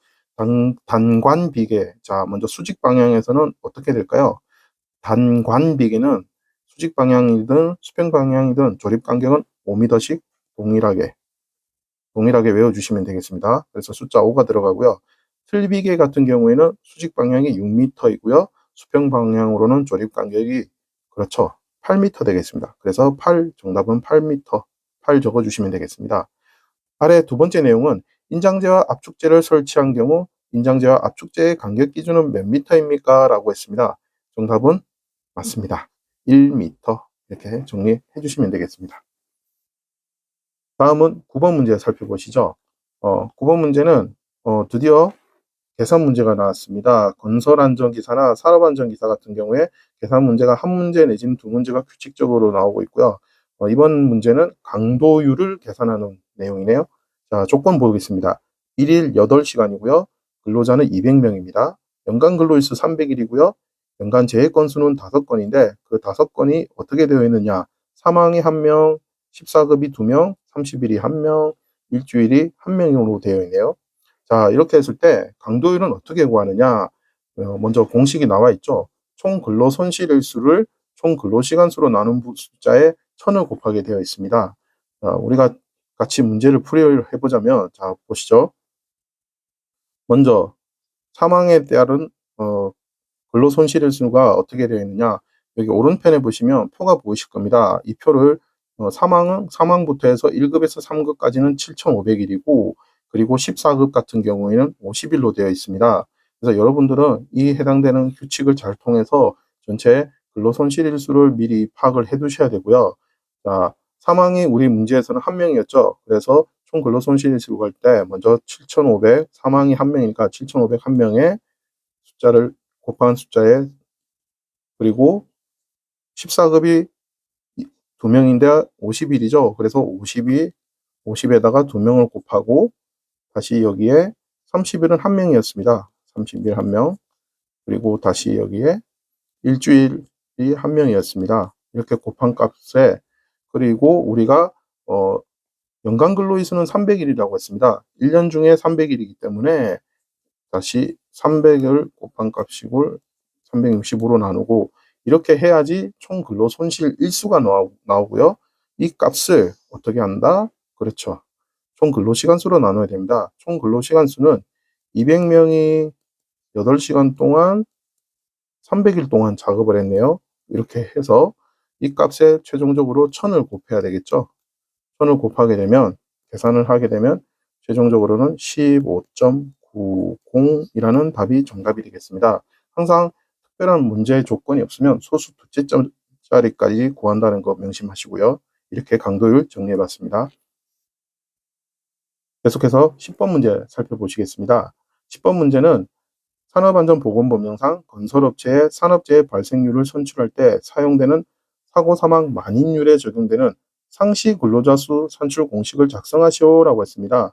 단관비계, 자 먼저 수직 방향에서는 어떻게 될까요? 단관비계는 수직 방향이든 수평 방향이든 조립 간격은 5m씩 동일하게 외워주시면 되겠습니다. 그래서 숫자 5가 들어가고요. 틀비계 같은 경우에는 수직 방향이 6m이고요. 수평 방향으로는 조립 간격이 그렇죠. 8m 되겠습니다. 그래서 정답은 8m, 8 적어주시면 되겠습니다. 아래 두 번째 내용은 인장제와 압축제를 설치한 경우 인장재와 압축재의 간격 기준은 몇 미터입니까? 라고 했습니다. 정답은 맞습니다. 1m. 이렇게 정리해 주시면 되겠습니다. 다음은 9번 문제 살펴보시죠. 9번 문제는 드디어 계산 문제가 나왔습니다. 건설안전기사나 산업안전기사 같은 경우에 계산 문제가 한 문제 내지는 두 문제가 규칙적으로 나오고 있고요. 이번 문제는 강도율을 계산하는 내용이네요. 자, 조건 보겠습니다. 1일 8시간이고요. 근로자는 200명입니다. 연간 근로일수 300일이고요. 연간 재해 건수는 5건인데 그 5건이 어떻게 되어 있느냐. 사망이 1명, 14급이 2명, 30일이 1명, 일주일이 1명으로 되어 있네요. 자, 이렇게 했을 때 강도율은 어떻게 구하느냐? 먼저 공식이 나와 있죠. 총 근로 손실일수를 총 근로시간 수로 나눈 숫자에 1000을 곱하게 되어 있습니다. 우리가 같이 문제를 풀이를 해보자면, 자, 보시죠. 먼저 사망에 따른 근로 손실일수가 어떻게 되어 있느냐? 여기 오른편에 보시면 표가 보이실 겁니다. 이 표를 사망부터 해서 1급에서 3급까지는 7,500일이고 그리고 14급 같은 경우에는 50일로 되어 있습니다. 그래서 여러분들은 이 해당되는 규칙을 잘 통해서 전체 근로손실일수를 미리 파악을 해 두셔야 되고요. 자, 사망이 우리 문제에서는 1명이었죠. 그래서 총 근로손실일수 구할 때 먼저 7,500, 사망이 1명이니까 7,500 1명의 숫자를 곱한 숫자에 그리고 14급이 2명인데 50일이죠. 그래서 50에다가 2명을 곱하고 다시 여기에 30일은 1명이었습니다. 30일 1명. 그리고 다시 여기에 일주일이 1명이었습니다. 이렇게 곱한 값에 그리고 우리가 연간 근로일수는 300일이라고 했습니다. 1년 중에 300일이기 때문에 다시 300을 곱한 값이고 365로 나누고 이렇게 해야지 총 근로 손실 일수가 나오고요. 이 값을 어떻게 한다? 그렇죠. 총 근로시간 수로 나눠야 됩니다. 총 근로시간 수는 200명이 8시간 동안 300일 동안 작업을 했네요. 이렇게 해서 이 값에 최종적으로 1000을 곱해야 되겠죠. 1000을 곱하게 되면 계산을 하게 되면 최종적으로는 15.90이라는 답이 정답이 되겠습니다. 항상 특별한 문제의 조건이 없으면 소수 두째짜리까지 구한다는 거 명심하시고요. 이렇게 강도율 정리해봤습니다. 계속해서 10번 문제 살펴보시겠습니다. 10번 문제는 산업안전보건법령상 건설업체의 산업재해 발생률을 선출할 때 사용되는 사고사망 만인율에 적용되는 상시 근로자 수 산출 공식을 작성하시오라고 했습니다.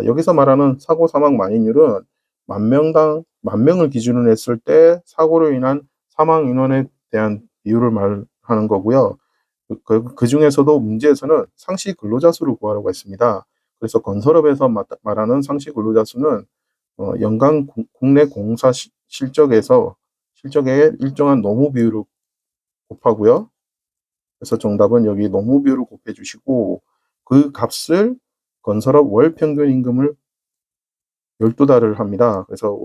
여기서 말하는 사고사망 만인율은 만 명을 기준으로 했을 때 사고로 인한 사망 인원에 대한 비율을 말하는 거고요. 그 중에서도 문제에서는 상시 근로자 수를 구하라고 했습니다. 그래서 건설업에서 말하는 상시 근로자 수는 연간 국내 공사 실적의 일정한 노무 비율을 곱하고요. 그래서 정답은 여기 노무 비율을 곱해 주시고 그 값을 건설업 월 평균 임금을 12달을 합니다. 그래서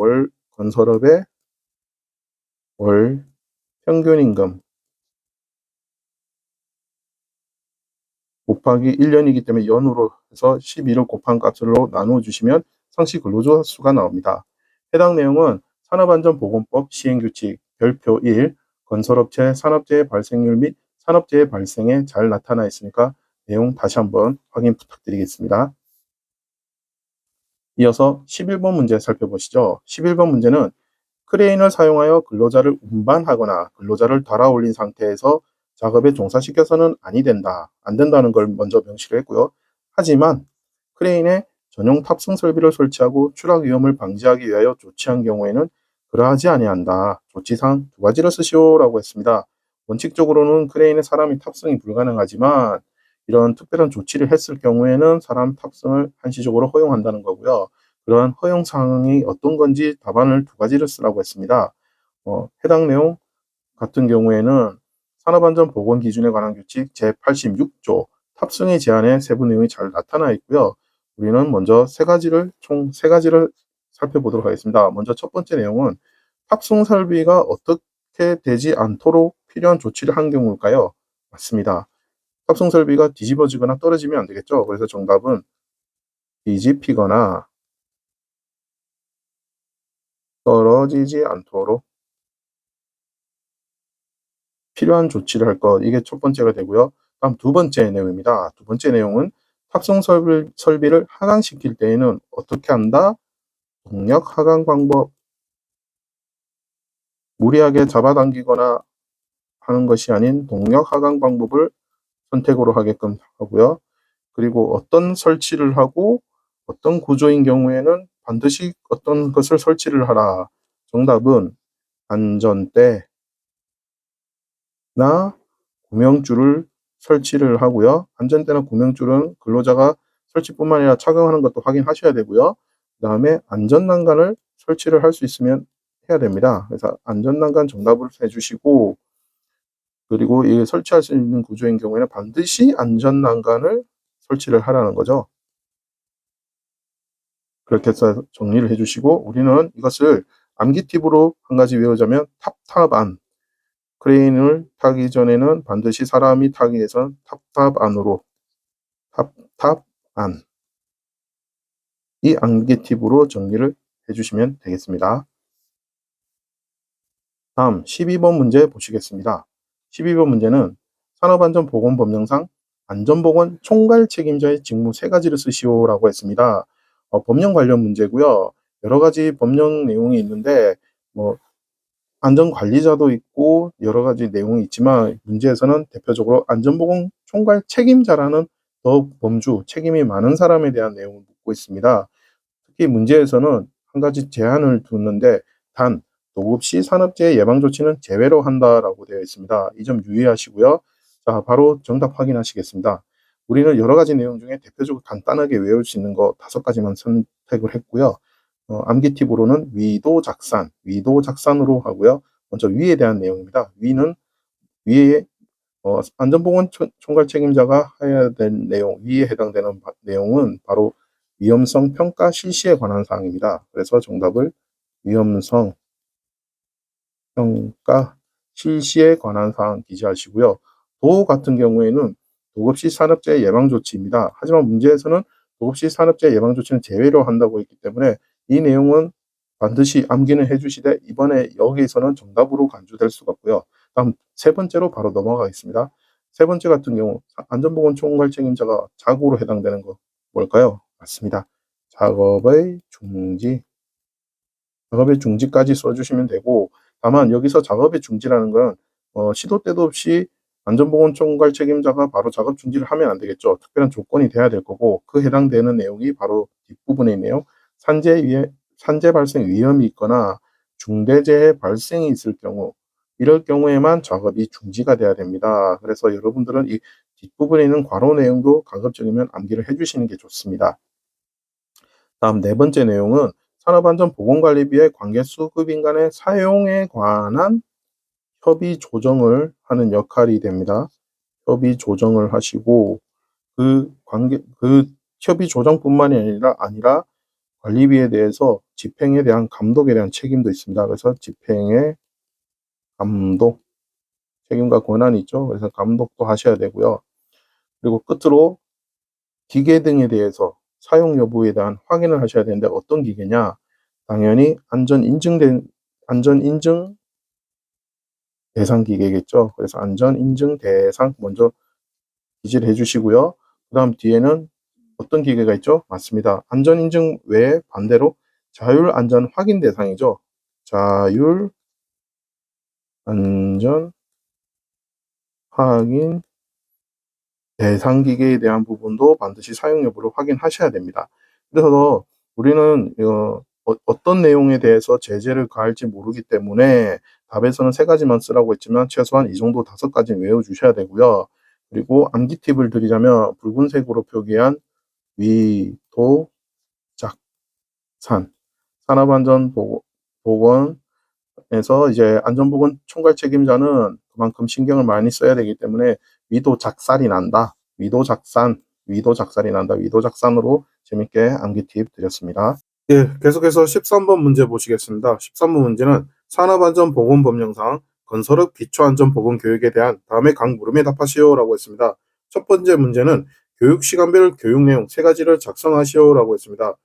건설업의 월 평균 임금 곱하기 1년이기 때문에 연으로 해서 12를 곱한 값으로 나누어 주시면 상시 근로자 수가 나옵니다. 해당 내용은 산업안전보건법 시행규칙 별표 1 건설업체 산업재해 발생률 및 산업재해 발생에 잘 나타나 있으니까 내용 다시 한번 확인 부탁드리겠습니다. 이어서 11번 문제 살펴보시죠. 11번 문제는 크레인을 사용하여 근로자를 운반하거나 근로자를 달아올린 상태에서 작업에 종사시켜서는 아니 된다. 안 된다는 걸 먼저 명시를 했고요. 하지만 크레인에 전용 탑승 설비를 설치하고 추락 위험을 방지하기 위하여 조치한 경우에는 그러하지 아니한다. 조치상 두 가지를 쓰시오라고 했습니다. 원칙적으로는 크레인에 사람이 탑승이 불가능하지만 이런 특별한 조치를 했을 경우에는 사람 탑승을 한시적으로 허용한다는 거고요. 그러한 허용 사항이 어떤 건지 답안을 두 가지를 쓰라고 했습니다. 해당 내용 같은 경우에는 산업안전보건기준에 관한 규칙 제86조 탑승의 제한의 세부 내용이 잘 나타나 있고요. 우리는 먼저 총 세 가지를 살펴보도록 하겠습니다. 먼저 첫 번째 내용은 탑승 설비가 어떻게 되지 않도록 필요한 조치를 한 경우일까요? 맞습니다. 탑승 설비가 뒤집어지거나 떨어지면 안 되겠죠. 그래서 정답은 뒤집히거나 떨어지지 않도록 필요한 조치를 할 것. 이게 첫 번째가 되고요. 다음 두 번째 내용입니다. 두 번째 내용은 탑승 설비를 하강시킬 때에는 어떻게 한다? 동력 하강 방법. 무리하게 잡아당기거나 하는 것이 아닌 동력 하강 방법을 선택으로 하게끔 하고요. 그리고 어떤 설치를 하고 어떤 구조인 경우에는 반드시 어떤 것을 설치를 하라. 정답은 안전대나 구명줄을 설치를 하고요. 안전대나 구명줄은 근로자가 설치뿐만 아니라 착용하는 것도 확인하셔야 되고요. 그 다음에 안전난간을 설치를 할 수 있으면 해야 됩니다. 그래서 안전난간 정답을 해주시고, 그리고 이 설치할 수 있는 구조인 경우에는 반드시 안전난간을 설치를 하라는 거죠. 그렇게 해서 정리를 해주시고, 우리는 이것을 암기 팁으로 한 가지 외우자면 탑탑안. 크레인을 타기 전에는 반드시 사람이 타기 위해서는 탑탑안으로, 탑탑안. 이 암기 팁으로 정리를 해주시면 되겠습니다. 다음 12번 문제 보시겠습니다. 12번 문제는 산업안전보건법령상 안전보건 총괄 책임자의 직무 세 가지를 쓰시오라고 했습니다. 법령 관련 문제고요. 여러 가지 법령 내용이 있는데 뭐 안전관리자도 있고 여러 가지 내용이 있지만 문제에서는 대표적으로 안전보건 총괄 책임자라는 더 범주, 책임이 많은 사람에 대한 내용을 묻고 있습니다. 특히 문제에서는 한 가지 제한을 두는데 단 도급시 산업재해 예방 조치는 제외로 한다라고 되어 있습니다. 이 점 유의하시고요. 자, 바로 정답 확인하시겠습니다. 우리는 여러 가지 내용 중에 대표적으로 간단하게 외울 수 있는 거 5가지만 선택을 했고요. 암기 팁으로는 위도작산으로 하고요. 먼저 위에 대한 내용입니다. 위는 위에 안전보건 총괄 책임자가 해야 될 내용, 위에 해당되는 내용은 바로 위험성 평가 실시에 관한 사항입니다. 그래서 정답을 위험성 평가 실시에 관한 사항 기재하시고요. 도 같은 경우에는 도급시 산업재해 예방 조치입니다. 하지만 문제에서는 도급시 산업재해 예방 조치는 제외로 한다고 했기 때문에 이 내용은 반드시 암기는 해주시되 이번에 여기에서는 정답으로 간주될 수가 없고요. 다음 세 번째로 바로 넘어가겠습니다. 세 번째 같은 경우 안전보건 총괄 책임자가 자구로 해당되는 거 뭘까요? 맞습니다. 작업의 중지까지 써주시면 되고, 다만 여기서 작업의 중지라는 건 시도 때도 없이 안전보건 총괄 책임자가 바로 작업 중지를 하면 안 되겠죠. 특별한 조건이 돼야 될 거고, 그 해당되는 내용이 바로 뒷부분에 있네요. 산재 발생 위험이 있거나 중대재해 발생이 있을 경우, 이럴 경우에만 작업이 중지가 돼야 됩니다. 그래서 여러분들은 이 뒷부분에 있는 괄호 내용도 가급적이면 암기를 해주시는 게 좋습니다. 다음 네 번째 내용은 산업안전보건관리비의 관계수급인 간의 사용에 관한 협의 조정을 하는 역할이 됩니다. 협의 조정을 하시고 그 협의 조정뿐만이 아니라 관리비에 대해서 집행에 대한 감독에 대한 책임도 있습니다. 그래서 집행의 감독, 책임과 권한이 있죠. 그래서 감독도 하셔야 되고요. 그리고 끝으로 기계 등에 대해서 사용 여부에 대한 확인을 하셔야 되는데 어떤 기계냐? 당연히 안전 인증 대상 기계겠죠. 그래서 안전 인증 대상 먼저 기재를 해주시고요. 그 다음 뒤에는 어떤 기계가 있죠? 맞습니다. 안전 인증 외에 반대로 자율 안전 확인 대상이죠. 자율 안전 확인 대상 기계에 대한 부분도 반드시 사용 여부를 확인하셔야 됩니다. 그래서 우리는 어떤 내용에 대해서 제재를 가할지 모르기 때문에 답에서는 3가지만 쓰라고 했지만 최소한 이 정도 5가지는 외워주셔야 되고요. 그리고 암기 팁을 드리자면 붉은색으로 표기한 위도 작산 산업안전보건에서 이제 안전보건 총괄 책임자는 그만큼 신경을 많이 써야 되기 때문에 위도작살이 난다. 위도작살이 난다. 위도작산으로 재밌게 암기 팁 드렸습니다. 예, 계속해서 13번 문제 보시겠습니다. 13번 문제는 산업안전보건법령상 건설업 기초안전보건 교육에 대한 다음의 각 물음에 답하시오라고 했습니다. 첫 번째 문제는 교육시간별 교육 내용 3가지를 작성하시오라고 했습니다.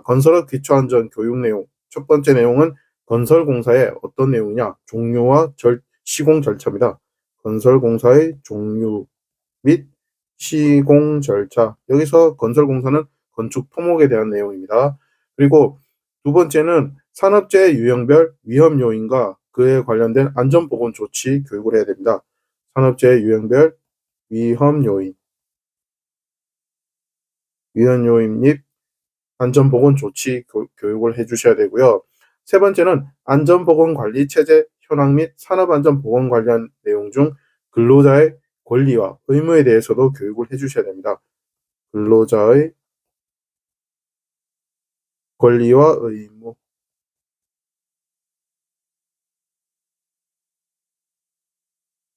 건설업 기초안전 교육 내용 첫 번째 내용은 건설공사의 어떤 내용이냐? 종료와 시공 절차입니다. 건설공사의 종료 및 시공 절차. 여기서 건설공사는 건축 토목에 대한 내용입니다. 그리고 두 번째는 산업재해 유형별 위험 요인과 그에 관련된 안전보건 조치 교육을 해야 됩니다. 산업재해 유형별 위험 요인, 및 안전보건 조치 교육을 해주셔야 되고요. 세 번째는 안전보건관리체제 현황 및 산업안전보건 관련 내용 중 근로자의 권리와 의무에 대해서도 교육을 해주셔야 됩니다. 근로자의 권리와 의무.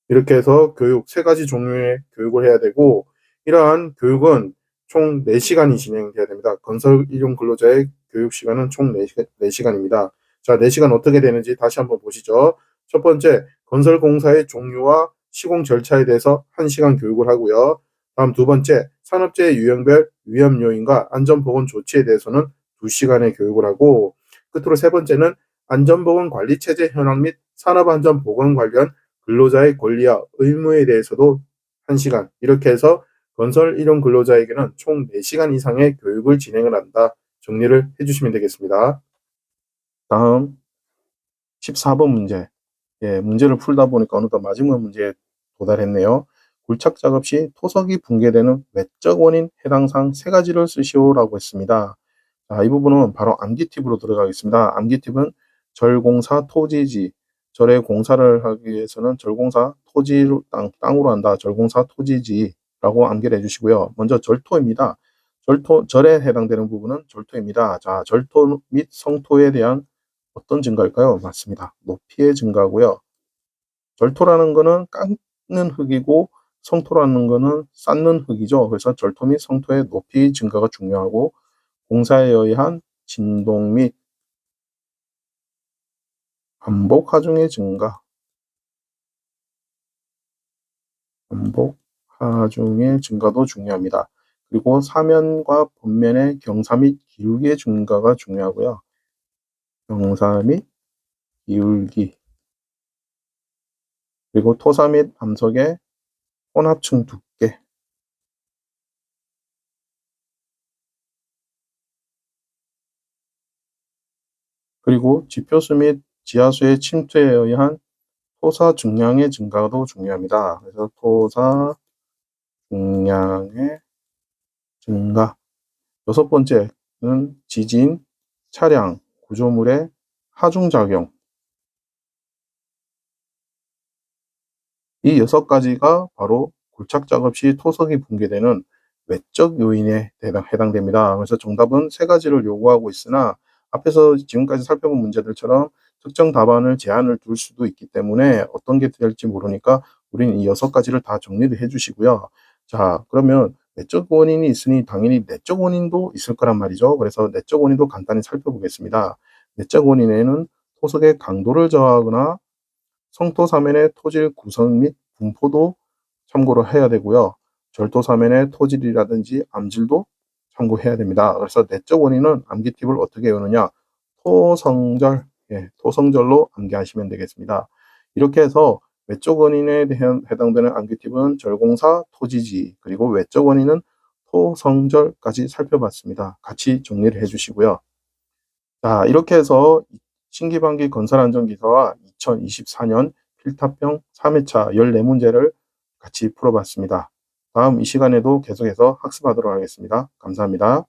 이렇게 해서 세 가지 종류의 교육을 해야 되고, 이러한 교육은 총 4시간이 진행돼야 됩니다. 건설 일용 근로자의 교육 시간은 총 4시간입니다. 자, 4시간 어떻게 되는지 다시 한번 보시죠. 첫 번째, 건설공사의 종류와 시공 절차에 대해서 1시간 교육을 하고요. 다음 두 번째, 산업재해 유형별 위험 요인과 안전보건 조치에 대해서는 2시간의 교육을 하고, 끝으로 세 번째는 안전보건관리체제 현황 및 산업안전보건 관련 근로자의 권리와 의무에 대해서도 1시간, 이렇게 해서 건설 일용 근로자에게는 총 4시간 이상의 교육을 진행을 한다. 정리를 해주시면 되겠습니다. 다음 14번 문제. 문제를 풀다 보니까 어느덧 마지막 문제에 도달했네요. 굴착 작업 시 토석이 붕괴되는 외적 원인 해당사항 3가지를 쓰시오라고 했습니다. 자, 이 부분은 바로 암기 팁으로 들어가겠습니다. 암기 팁은 절공사 토지지. 절의 공사를 하기 위해서는 절공사 토지로 땅으로 한다. 절공사 토지지라고 암기를 해주시고요. 먼저 절토입니다. 절에 해당되는 부분은 절토입니다. 자, 절토 및 성토에 대한 어떤 증가일까요? 맞습니다. 높이의 증가고요. 절토라는 거는 깎는 흙이고 성토라는 거는 쌓는 흙이죠. 그래서 절토 및 성토의 높이 증가가 중요하고, 공사에 의한 진동 및 반복 하중의 증가, 반복 하중의 증가도 중요합니다. 그리고 사면과 본면의 경사 및 기울기의 증가가 중요하고요. 경사 및 기울기, 그리고 토사 및 암석의 혼합층 두께, 그리고 지표수 및 지하수의 침투에 의한 토사 중량의 증가도 중요합니다. 그래서 토사 중량의 증가. 6번째는 지진, 차량, 구조물의 하중작용. 이 6가지가 바로 굴착 작업 시 토석이 붕괴되는 외적 요인에 해당됩니다. 그래서 정답은 3가지를 요구하고 있으나 앞에서 지금까지 살펴본 문제들처럼 특정 답안을 제한을 둘 수도 있기 때문에 어떤 게 될지 모르니까 우리는 이 6가지를 다 정리를 해주시고요. 자, 그러면 내적 원인이 있으니 당연히 내적 원인도 있을 거란 말이죠. 그래서 내적 원인도 간단히 살펴보겠습니다. 내적 원인에는 토석의 강도를 저하하거나 성토 사면의 토질 구성 및 분포도 참고를 해야 되고요. 절토 사면의 토질이라든지 암질도 참고해야 됩니다. 그래서 내적 원인은 암기 팁을 어떻게 외우느냐? 토성절, 토성절로 암기하시면 되겠습니다. 이렇게 해서 외적 원인에 해당되는 암기 팁은 절공사, 토지지, 그리고 외적 원인은 토성절까지 살펴봤습니다. 같이 정리를 해주시고요. 자, 이렇게 해서 신기반기 건설안전기사와 2024년 필탑형 3회차 14문제를 같이 풀어봤습니다. 다음 이 시간에도 계속해서 학습하도록 하겠습니다. 감사합니다.